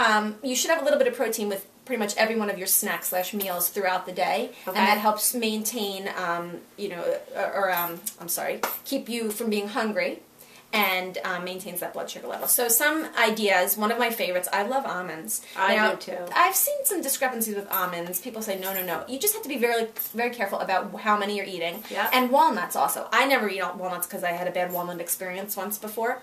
you should have a little bit of protein with pretty much every one of your snacks/meals throughout the day, Okay. and that helps maintain, keep you from being hungry, and maintains that blood sugar level. So some ideas, one of my favorites, I love almonds. I Now, do too. I've seen some discrepancies with almonds. People say, no. You just have to be very, very careful about how many you're eating. Yep. And walnuts also. I never eat walnuts because I had a bad walnut experience once before.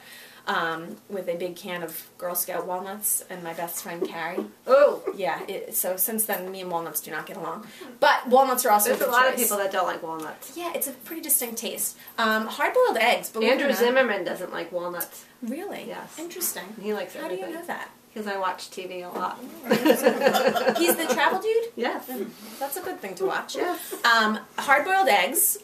With a big can of Girl Scout walnuts and my best friend Carrie. Ooh. Yeah, so since then, me and walnuts do not get along. But walnuts are also There's a a good lot choice. of people that don't like walnuts. Yeah, it's a pretty distinct taste. Hard-boiled eggs, believe it or Andrew not. Zimmerman doesn't like walnuts. Really? Yes. Interesting. He likes How do everything. you know that? Because I watch TV a lot. He's the travel dude? Yes. That's a good thing to watch. Yes. Hard-boiled eggs,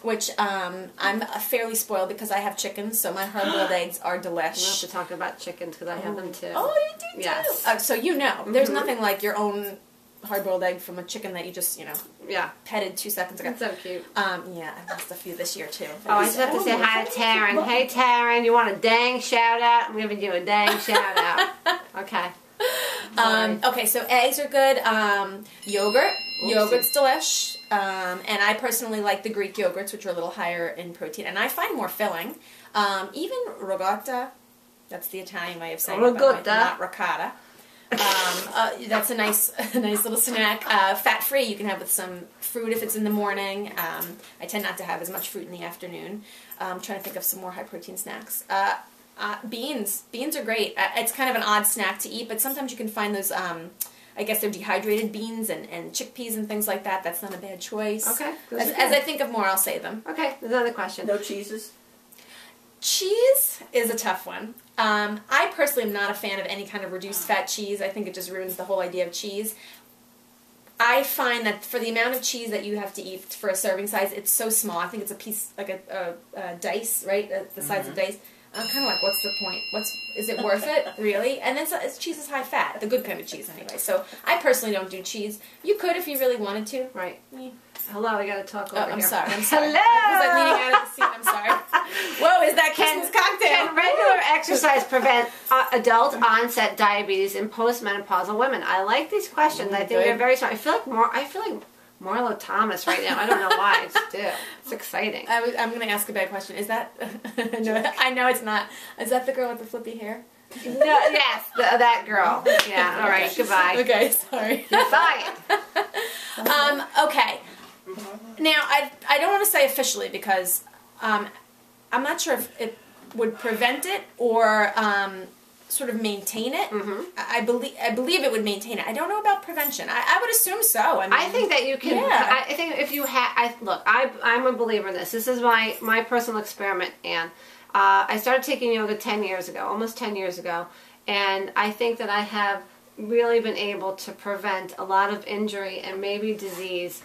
which I'm fairly spoiled because I have chickens, so my hard-boiled eggs are We'll have delish. to talk about chickens because I have them too. Oh, you do too? Yes. So you know. There's nothing like your own hard-boiled egg from a chicken that you just, Yeah. petted 2 seconds ago. It's so cute. Yeah, I lost a few this year too. Oh, I just have to say hi to Taryn. Hey, Taryn, you want a dang shout out? I'm giving you a dang shout out. Okay. Okay, so eggs are good. Yogurt. Oopsie. Yogurt's delish. And I personally like the Greek yogurts, which are a little higher in protein, and I find more filling. Even ricotta, that's the Italian way of saying it, but Ricotta. not ricotta. That's a nice little snack. Fat-free, you can have with some fruit if it's in the morning. I tend not to have as much fruit in the afternoon. I'm trying to think of some more high-protein snacks. Beans. Beans are great. It's kind of an odd snack to eat, but sometimes you can find those, I guess they're dehydrated beans and chickpeas and things like that. That's not a bad choice. Okay. As I think of more, I'll say them. Okay, there's another question. No cheeses? Cheese is a tough one. I personally am not a fan of any kind of reduced fat cheese. I think it just ruins the whole idea of cheese. I find that for the amount of cheese that you have to eat for a serving size, it's so small. I think it's a piece, like a dice, right? The size of dice. I'm kind of like, what's the point? Is it worth it, really? And then cheese is high fat, the good kind of cheese anyway. So I personally don't do cheese. You could if you really wanted to. Right. Yeah. Hello, I gotta talk over Oh, I'm here. sorry. Hello. I was like leaning out of the seat. I'm sorry. Whoa, is that Christmas cocktail? Can regular exercise prevent adult onset diabetes in postmenopausal women? I like these questions. I think good. they're very smart. I feel like Marlo Thomas right now. I don't know why. I just do. It's exciting. I'm going to ask a bad question. Is that... I know it's not. Is that the girl with the flippy hair? No, yes, that girl. Yeah. All right. Goodbye. Okay, sorry. You're fired. Okay. Now, I don't want to say officially because I'm not sure if it would prevent it or sort of maintain it. Mm-hmm. I believe it would maintain it. I don't know about prevention. I would assume so. I think that you can. Yeah. I think if you look, I'm a believer in this. This is my personal experiment, Anne. I started taking yoga 10 years ago, almost 10 years ago, and I think that I have really been able to prevent a lot of injury and maybe disease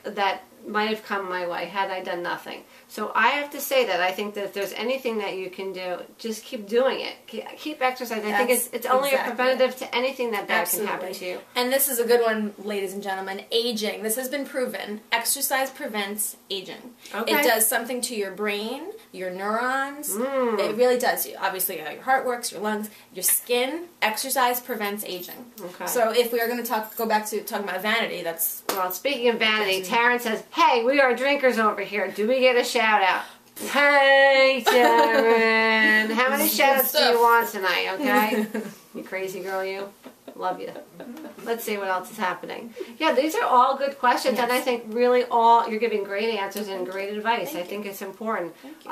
that might have come my way had I done nothing. So I have to say that I think that if there's anything that you can do, just keep doing it. Keep exercising. I think it's only a preventative to anything that bad can happen to you. And this is a good one, ladies and gentlemen. Aging. This has been proven. Exercise prevents aging. Okay. It does something to your brain, your neurons. It really does. Obviously, how your heart works, your lungs, your skin. Exercise prevents aging. Okay. So if we are going to go back to talking about vanity, that's... Well, speaking of vanity, Taryn says, hey, we are drinkers over here. Do we get a shout out? Hey, Taryn. How many shout outs do you want tonight, okay? You crazy girl, you. Love you. Let's see what else is happening. Yeah, these are all good questions, and I think really you're giving great answers and great advice. I think it's important. Thank you.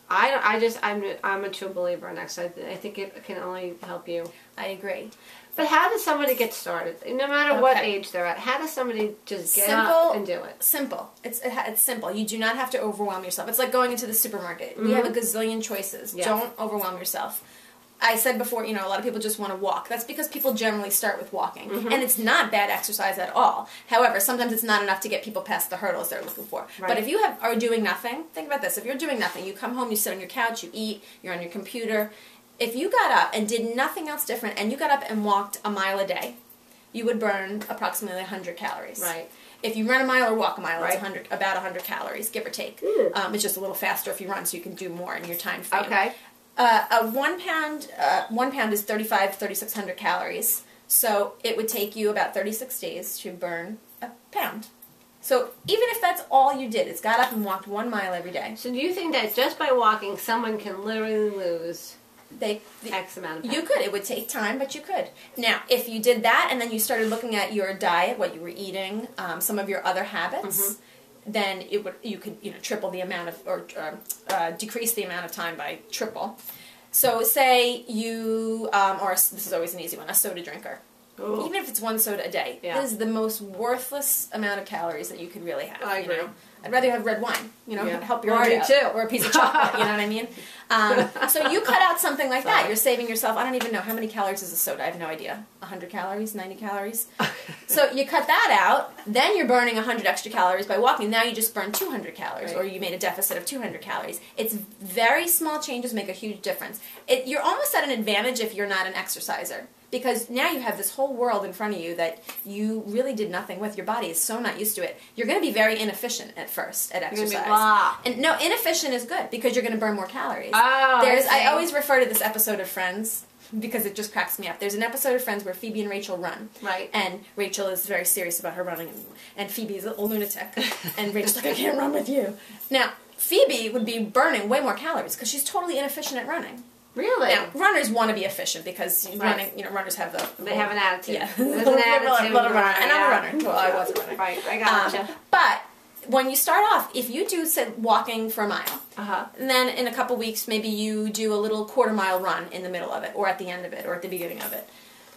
I'm a true believer in exercise. I think it can only help you. I agree. But how does somebody get started? No matter what age they're at, how does somebody just get up and do it? Simple. It's simple. You do not have to overwhelm yourself. It's like going into the supermarket. We have a gazillion choices. Yeah. Don't overwhelm yourself. I said before, a lot of people just want to walk. That's because people generally start with walking. And it's not bad exercise at all. However, sometimes it's not enough to get people past the hurdles they're looking for. Right. But if you are doing nothing, think about this. If you're doing nothing, you come home, you sit on your couch, you eat, you're on your computer. If you got up and did nothing else different, and you got up and walked a mile a day, you would burn approximately 100 calories. Right. If you run a mile or walk a mile, it's about 100 calories, give or take. It's just a little faster if you run, so you can do more in your time frame. Okay. A 1 pound is 3,600 calories. So it would take you about 36 days to burn a pound. So even if that's all you did, is got up and walked 1 mile every day. So do you think that just by walking, someone can literally lose X amount of pounds? You could. It would take time, but you could. Now, if you did that and then you started looking at your diet, what you were eating, some of your other habits, then you could triple the amount of, or decrease the amount of time by triple. So say you, or this is always an easy one, a soda drinker. Ooh. Even if it's 1 soda a day, this is the most worthless amount of calories that you could really have. I agree. I'd rather have red wine, help your heart out, too. or a piece of chocolate, you know what I mean? So you cut out something like that. You're saving yourself, I don't even know, how many calories is a soda? I have no idea. 100 calories, 90 calories? So you cut that out, then you're burning 100 extra calories by walking. Now you just burned 200 calories, or you made a deficit of 200 calories. It's very small changes make a huge difference. You're almost at an advantage if you're not an exerciser. Because now you have this whole world in front of you that you really did nothing with. Your body is so not used to it. You're going to be very inefficient at first at exercise. You're gonna be blah. And no, inefficient is good because you're going to burn more calories. Oh, I always refer to this episode of Friends because it just cracks me up. There's an episode of Friends where Phoebe and Rachel run. Right. And Rachel is very serious about her running, and Phoebe is a lunatic. And Rachel's like, I can't run with you. Now, Phoebe would be burning way more calories because she's totally inefficient at running. Really? Now, runners want to be efficient because running, runners have they have an attitude. Yeah. There's an attitude. And I'm a runner. Well, I was a runner. Right, I gotcha. But when you start off, if you do, say, walking for a mile, and then in a couple weeks, maybe you do a little quarter-mile run in the middle of it, or at the end of it, or at the beginning of it.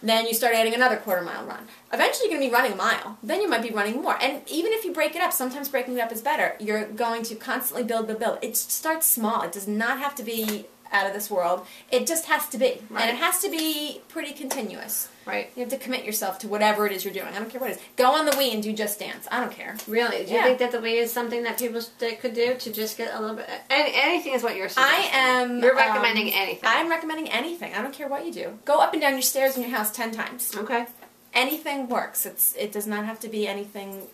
Then you start adding another quarter-mile run. Eventually, you're going to be running a mile. Then you might be running more. And even if you break it up, sometimes breaking it up is better. You're going to constantly build. It starts small. It does not have to be out of this world. It just has to be. Right. And it has to be pretty continuous. Right. You have to commit yourself to whatever it is you're doing. I don't care what it is. Go on the Wii and do Just Dance. I don't care. Really? Do you think that the Wii is something that people could do to just get a little bit... Anything is what you're suggesting. You're recommending anything. I'm recommending anything. I don't care what you do. Go up and down your stairs in your house 10 times. Okay. Anything works. It does not have to be anything,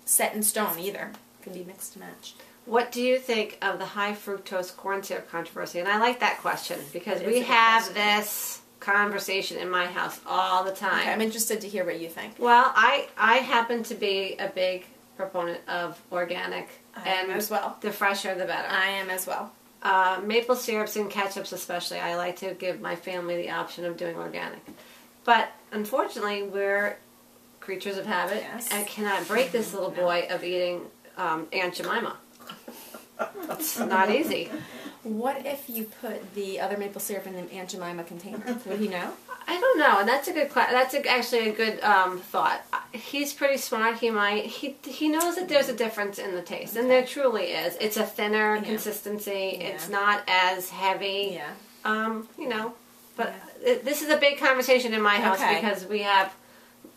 set in stone either. It can be mixed and matched. What do you think of the high fructose corn syrup controversy? And I like that question because we have this conversation in my house all the time. Okay, I'm interested to hear what you think. Well, I happen to be a big proponent of organic. I am as well. The fresher, the better. I am as well. Maple syrups and ketchups especially, I like to give my family the option of doing organic. But unfortunately, we're creatures of habit and cannot break this little boy of eating Aunt Jemima. It's not easy. What if you put the other maple syrup in the Aunt Jemima container? Would he know? I don't know, and that's a good. Actually a good thought. He's pretty smart. He might. He knows that there's a difference in the taste, and there truly is. It's a thinner consistency. Yeah. It's not as heavy. Yeah. You know, but this is a big conversation in my house because we have.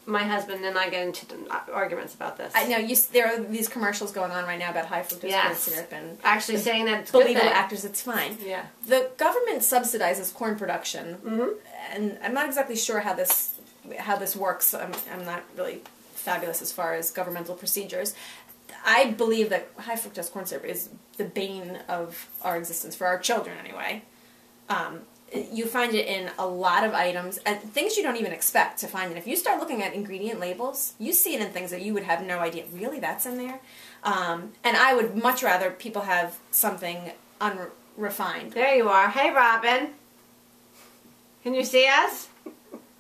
My husband and I get into arguments about this. I know there are these commercials going on right now about high fructose corn syrup and actually saying that it's believe the actors it's fine. Yeah. The government subsidizes corn production, and I'm not exactly sure how this works. I'm not really fabulous as far as governmental procedures. I believe that high fructose corn syrup is the bane of our existence for our children anyway. You find it in a lot of items, and things you don't even expect to find it. If you start looking at ingredient labels, you see it in things that you would have no idea. Really, that's in there? And I would much rather people have something unrefined. There you are. Hey, Robin. Can you see us?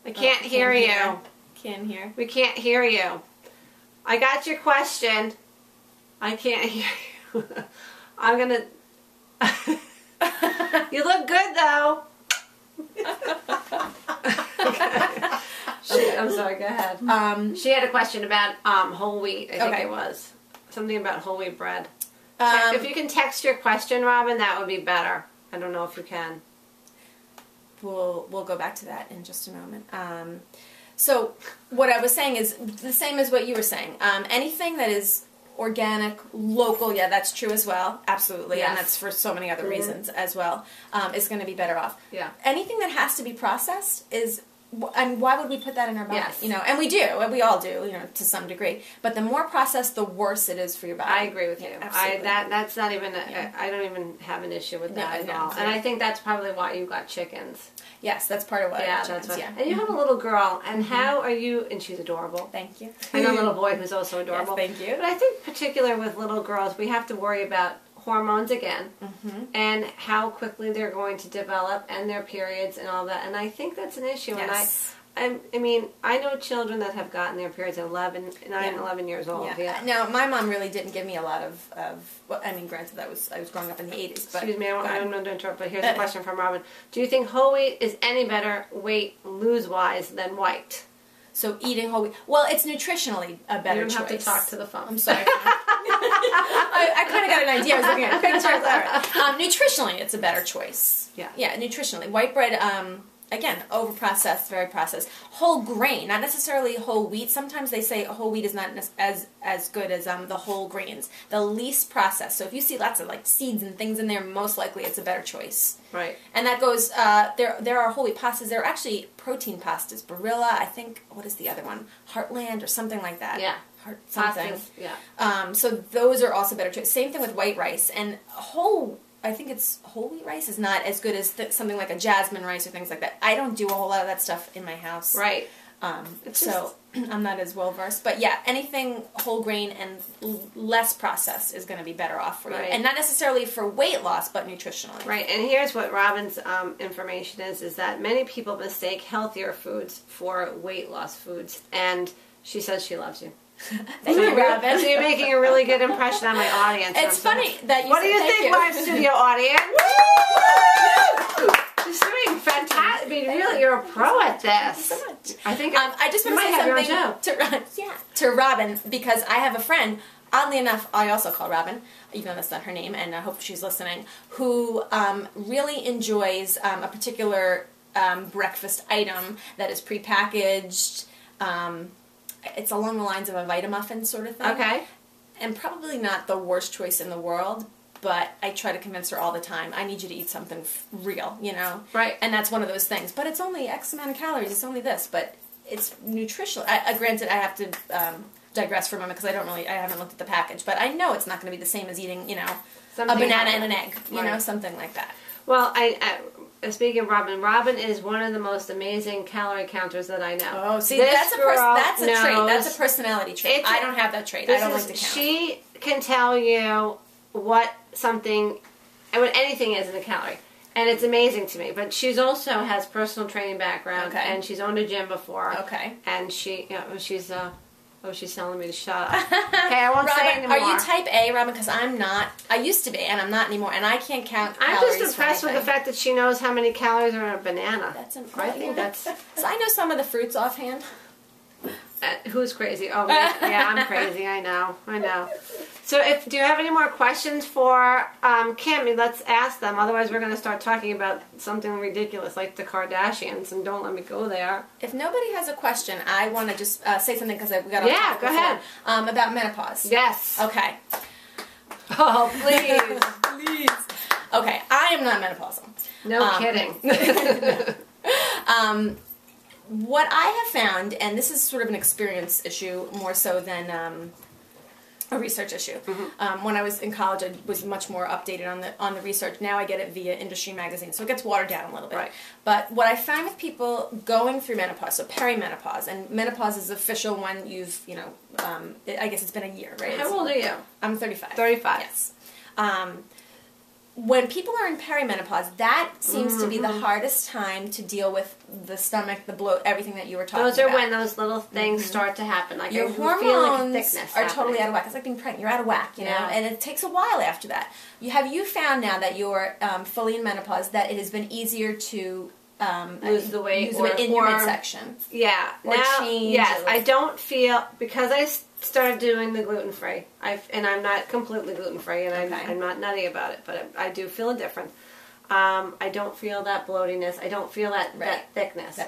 I can't hear you. Can't hear. We can't hear you. I got your question. I can't hear you. I'm going to... You look good, though. I'm sorry, go ahead. She had a question about whole wheat, I think it was. Something about whole wheat bread. If you can text your question, Robin, that would be better. I don't know if you can. We'll go back to that in just a moment. So what I was saying is the same as what you were saying. Anything that is organic, local, yeah, that's true as well. Absolutely. Yes. And that's for so many other reasons as well. Is going to be better off. Yeah. Anything that has to be processed is, and why would we put that in our body? Yes. You know, and we do, and we all do, you know, to some degree. But the more processed, the worse it is for your body. I agree with you. Absolutely. That's not even, I don't even have an issue with that at all. And I think that's probably why you got chickens. Yes, that's part of what. Yeah, that's what. Yeah. And you have a little girl, and how are you? And she's adorable. Thank you. And a little boy who's also adorable. Yes, thank you. But I think, particular with little girls, we have to worry about hormones again, and how quickly they're going to develop, and their periods, and all that. And I think that's an issue. Yes. And I mean, I know children that have gotten their periods at 11 years old. Yeah. Now, my mom really didn't give me a lot of well, I mean, granted, I was growing up in the 80s. But excuse me, I don't know to interrupt, but here's a question from Robin. Do you think whole wheat is any better weight lose-wise than white? So eating whole wheat, well, it's nutritionally a better choice. You don't have to talk to the phone. I'm sorry. I kind of got an idea. I was looking at pictures. All right. Nutritionally, it's a better choice. Yeah. Yeah, nutritionally. White bread, again, over-processed, very processed. Whole grain, not necessarily whole wheat. Sometimes they say whole wheat is not as good as the whole grains. The least processed. So if you see lots of like seeds and things in there, most likely it's a better choice. Right. And that goes, there are whole wheat pastas. There are actually protein pastas. Barilla, I think, what is the other one? Heartland or something like that. Yeah. Something. Pastas, yeah. So those are also better choice. Same thing with white rice. And I think it's whole wheat rice is not as good as something like a jasmine rice or things like that. I don't do a whole lot of that stuff in my house. Right. So I'm not as well versed. But yeah, anything whole grain and less processed is going to be better off for you. And not necessarily for weight loss, but nutritionally. Right. And here's what Robin's information is that many people mistake healthier foods for weight loss foods. And she says she loves you. Thank you, Robin. So you're making a really good impression on my audience. It's funny that you. What do you think, live studio audience? Woo! She's doing fantastic. I mean, really, you're a pro at this. Thank you so much. I think I just want to say something to Robin because I have a friend. Oddly enough, I also call Robin, even though that's not her name, and I hope she's listening. Who really enjoys a particular breakfast item that is prepackaged. It's along the lines of a Vitamuffin sort of thing. Okay. And probably not the worst choice in the world, but I try to convince her all the time, I need you to eat something real, you know? Right. And that's one of those things. But it's only X amount of calories, it's only this, but it's nutritional. Granted, I have to digress for a moment because I haven't looked at the package, but I know it's not going to be the same as eating, you know, something a banana and an egg, you know, something like that. Well, speaking of Robin is one of the most amazing calorie counters that I know. Oh, see, that's a trait. That's a personality trait. I don't have that trait. I don't like to count. She can tell you what something, and what anything is in a calorie. And it's amazing to me. But she's also has personal training background, and she's owned a gym before. Okay. And she's a Oh, she's telling me to shut up. Okay, I won't say anymore. Are you type A, Robin? Because I'm not. I used to be, and I'm not anymore. And I can't count I'm calories. just impressed with the fact that she knows how many calories are in a banana. That's I think that's... So I know some of the fruits offhand. Who's crazy? Oh, yeah, I'm crazy. I know. So, do you have any more questions for Kim? Let's ask them. Otherwise, we're going to start talking about something ridiculous like the Kardashians, and don't let me go there. If nobody has a question, I want to just say something because we got off topic go before, ahead. About menopause. Yes. Okay. Oh, please. Please. Okay, I am not menopausal. No kidding. What I have found, and this is sort of an experience issue more so than a research issue. When I was in college, I was much more updated on the research. Now I get it via industry magazines, so it gets watered down a little bit. Right. But what I find with people going through menopause, so perimenopause, and menopause is official when you've, I guess it's been a year, right? How old are you? I'm 35. 35. Yes. When people are in perimenopause, that seems to be the hardest time to deal with the stomach, the bloat, everything that you were talking about. Those are when those little things start to happen. Like your you feel like a hormones thickness are happening. totally out of whack. It's like being pregnant. You're out of whack, you know? And it takes a while after that. Have you found now that you're fully in menopause that it has been easier to lose the weight in your midsection? Yeah. Or now, change yes, or- I don't feel, because I started doing the gluten-free, and I'm not completely gluten-free, and I'm not nutty about it, but I do feel a difference. I don't feel that bloatiness. I don't feel that thickness.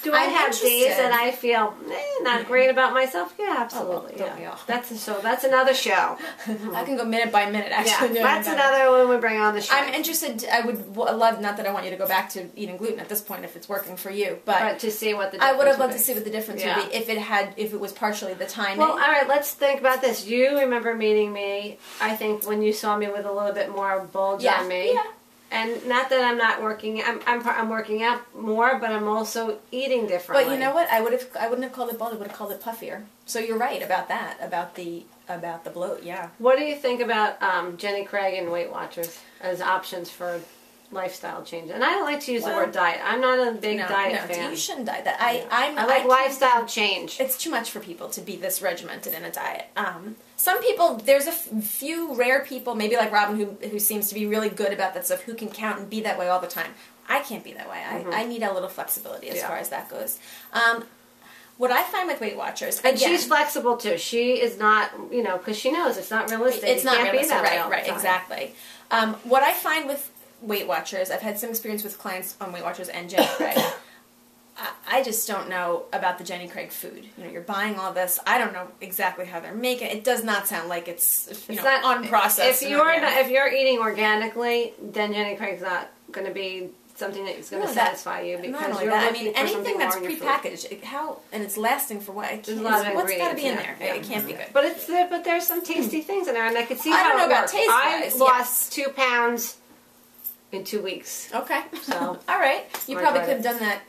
Do I have days that I feel not great about myself? Yeah, absolutely. That's another show. I can go minute by minute, actually. Yeah, that's another one we bring on the show. I'm interested. I would love, not that I want you to go back to eating gluten at this point if it's working for you, but to see what the difference I would have loved to see what the difference would be if it was partially the timing. Well, all right, let's think about this. You remember meeting me, I think, when you saw me with a little bit more bulge on me. Yeah. And not that I'm not working, I'm working out more, but I'm also eating differently. But you know what? I wouldn't have called it bulge. I would have called it puffier. So you're right about that, about the bloat. Yeah. What do you think about Jenny Craig and Weight Watchers as options for lifestyle change? And I don't like to use the word diet. I'm not a big diet fan. You shouldn't diet that. I like lifestyle change. It's too much for people to be this regimented in a diet. Some people, there's a few rare people, maybe like Robin, who seems to be really good about that stuff, who can count and be that way all the time. I can't be that way. I need a little flexibility as far as that goes. What I find with Weight Watchers, and she's flexible too. She is not, because she knows it's not realistic. It's not realistic, right? Exactly. What I find with Weight Watchers, I've had some experience with clients on Weight Watchers and Jenny Craig. I just don't know about the Jenny Craig food. You're buying all this. I don't know exactly how they're making it. It does not sound like it's not unprocessed. If you're eating organically, then Jenny Craig's not going to be something that's going to satisfy you, because you're looking for anything something that's more in your prepackaged, food. and it's lasting for what? There's a lot of what's got to be in ingredients, there? It can't be good. But there's some tasty things in there, and I could see I how don't know it about works. taste-wise, I lost 2 pounds in 2 weeks. Okay. So all right. You probably could have done that,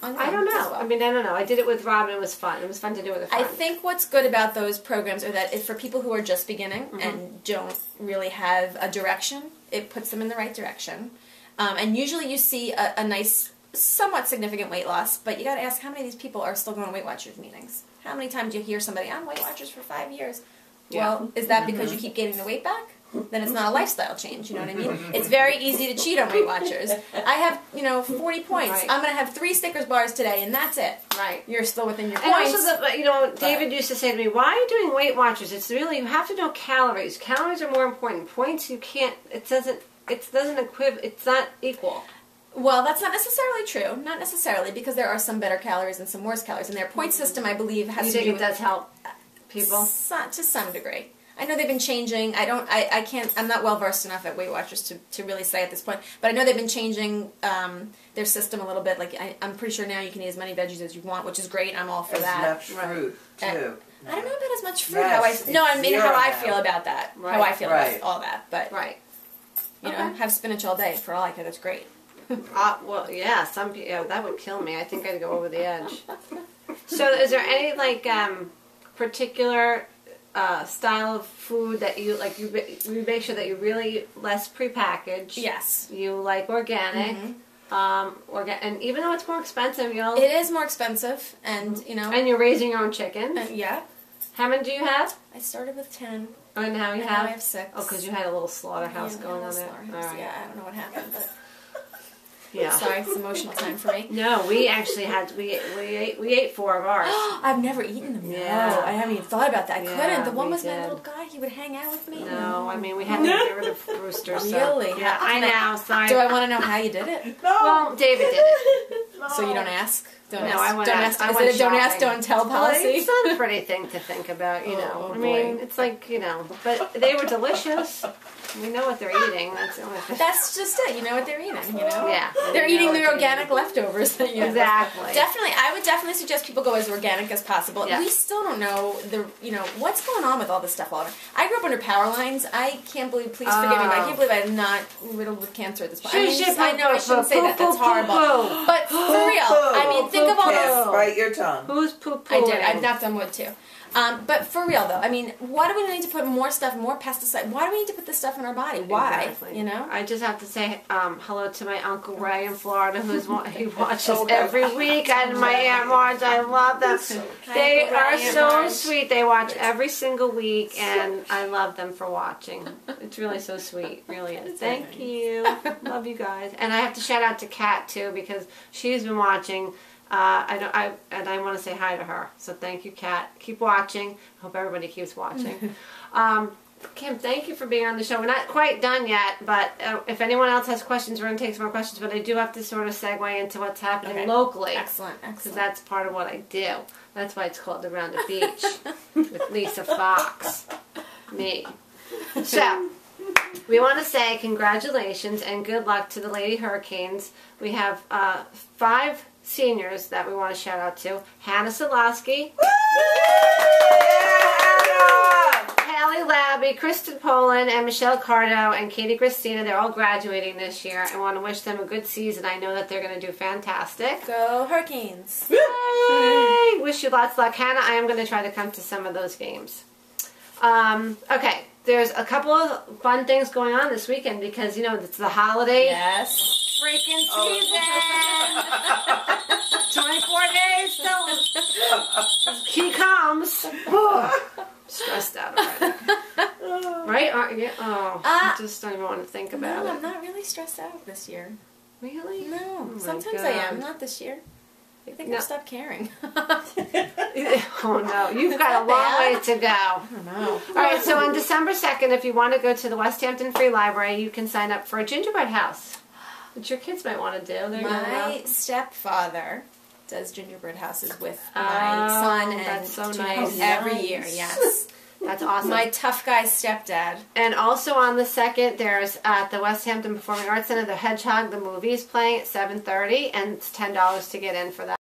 on I don't know. as well. I mean, I don't know. I did it with Robin. It was fun. It was fun to do with a friend. I think what's good about those programs are that if for people who are just beginning and don't really have a direction, it puts them in the right direction. And usually you see a nice, somewhat significant weight loss, but you got to ask how many of these people are still going to Weight Watchers meetings. How many times do you hear somebody on Weight Watchers for 5 years? Yeah. Well, is that because you keep getting the weight back? Then it's not a lifestyle change, you know what I mean? It's very easy to cheat on Weight Watchers. I have, 40 points. Right. I'm going to have 3 Snickers bars today, and that's it. Right. You're still within your and points. Also, David used to say to me, why are you doing Weight Watchers? It's really, you have to know calories. Calories are more important. Points, you can't, it doesn't it's not equal. Well, that's not necessarily true. Not necessarily, because there are some better calories and some worse calories. And their point system, I believe, has to do with... You think it does help people? To some degree. I know they've been changing. I'm not well versed enough at Weight Watchers to really say at this point, but I know they've been changing their system a little bit. Like I'm pretty sure now you can eat as many veggies as you want, which is great. I'm all for that. As much fruit too. I don't know about as much fruit. Yes, How I feel about that. Right. How I feel about all that. But okay. Have spinach all day for all I care. That's great. Well, yeah, that would kill me. I think I'd go over the edge. So, is there any particular style of food that you like? You make sure that you're really less prepackaged. Yes. You like organic. And even though it's more expensive, it is more expensive, and and you're raising your own chicken. Yeah. How many do you have? I started with 10. Oh, and now you and have? Now I have 6. Oh, because you had a little slaughterhouse Yeah, going on there. Slaughterhouse. All right. Yeah, I don't know what happened, but Yeah. sorry, it's emotional time for me. No, we actually had we ate 4 of ours. I've never eaten them. Yeah. No, I haven't even thought about that. I Yeah, couldn't. The one we was my did. little guy. He would hang out with me. No, I mean we had to get rid of Brewster. So. Really? Yeah, I know. Sorry. Do I want to know how you did it? Well, David did it. So you don't ask? Don't No, ask. I went Don't ask- ask. I Is went it a don't ask, shopping. don't tell Well, policy? it's a pretty thing to think about, you know. Oh, I mean, boy. it's like, you know, but they were delicious. We know what they're eating. That's the only thing. That's just it. You know what they're eating, you know? Yeah. They're We know eating what the they're organic leftovers that you Exactly. Definitely, I would definitely suggest people go as organic as possible. Yeah. We still don't know what's going on with all this stuff all over. I grew up under power lines. I can't believe, please forgive me, but I can't believe I'm not riddled with cancer at this point. I know I shouldn't say that. That's horrible. But for real, I mean, think of all Yes, those. bite your tongue. Who's poo-poo? I did. I've knocked on wood too. But for real though, I mean, why do we need to put more stuff, more pesticide? Why do we need to put this stuff in our body? Why? Exactly. You know? I just have to say hello to my Uncle Ray in Florida, he watches every week, and my Aunt Marge. I love them. They are so sweet. They watch every single week, and I love them for watching. It's really so sweet. Really is. Thank you. Love you guys. And I have to shout out to Kat too, because she's been watching. I want to say hi to her. So thank you, Kat. Keep watching. Hope everybody keeps watching. Kim, thank you for being on the show. We're not quite done yet, but if anyone else has questions, we're going to take some more questions. But I do have to sort of segue into what's happening locally. Excellent, Because that's part of what I do. That's why it's called Around the Beach with Lisa Fox. Me. So, we want to say congratulations and good luck to the Lady Hurricanes. We have 5 seniors that we want to shout out to. Hannah Solosky. Hallie Labby, Kristen Poland, and Michelle Cardo, and Katie Christina. They're all graduating this year. I want to wish them a good season. I know that they're going to do fantastic. Go Hurricanes. Yay! Wish you lots of luck. Hannah, I am going to try to come to some of those games. Okay, there's a couple of fun things going on this weekend because, you know, it's the holiday Yes. freaking season. 24 days till he comes. Stressed out already. Right? Aren't you? Oh, I just don't even want to think about No, it. I'm not really stressed out this year. Really? No. Oh my Sometimes God. I am. Not this year. I think No. I've stopped caring. Oh no, you've got a long way to go. I don't know. All right, so on December 2nd, if you want to go to the West Hampton Free Library, you can sign up for a gingerbread house, which your kids might want to do. They're My stepfather does gingerbread houses with my son and that's so two nice. nephews every year. Yes. That's awesome. My tough guy stepdad. And also on the 2nd, there's at the West Hampton Performing Arts Center, The Hedgehog, the movie is playing at 7:30, and it's $10 to get in for that.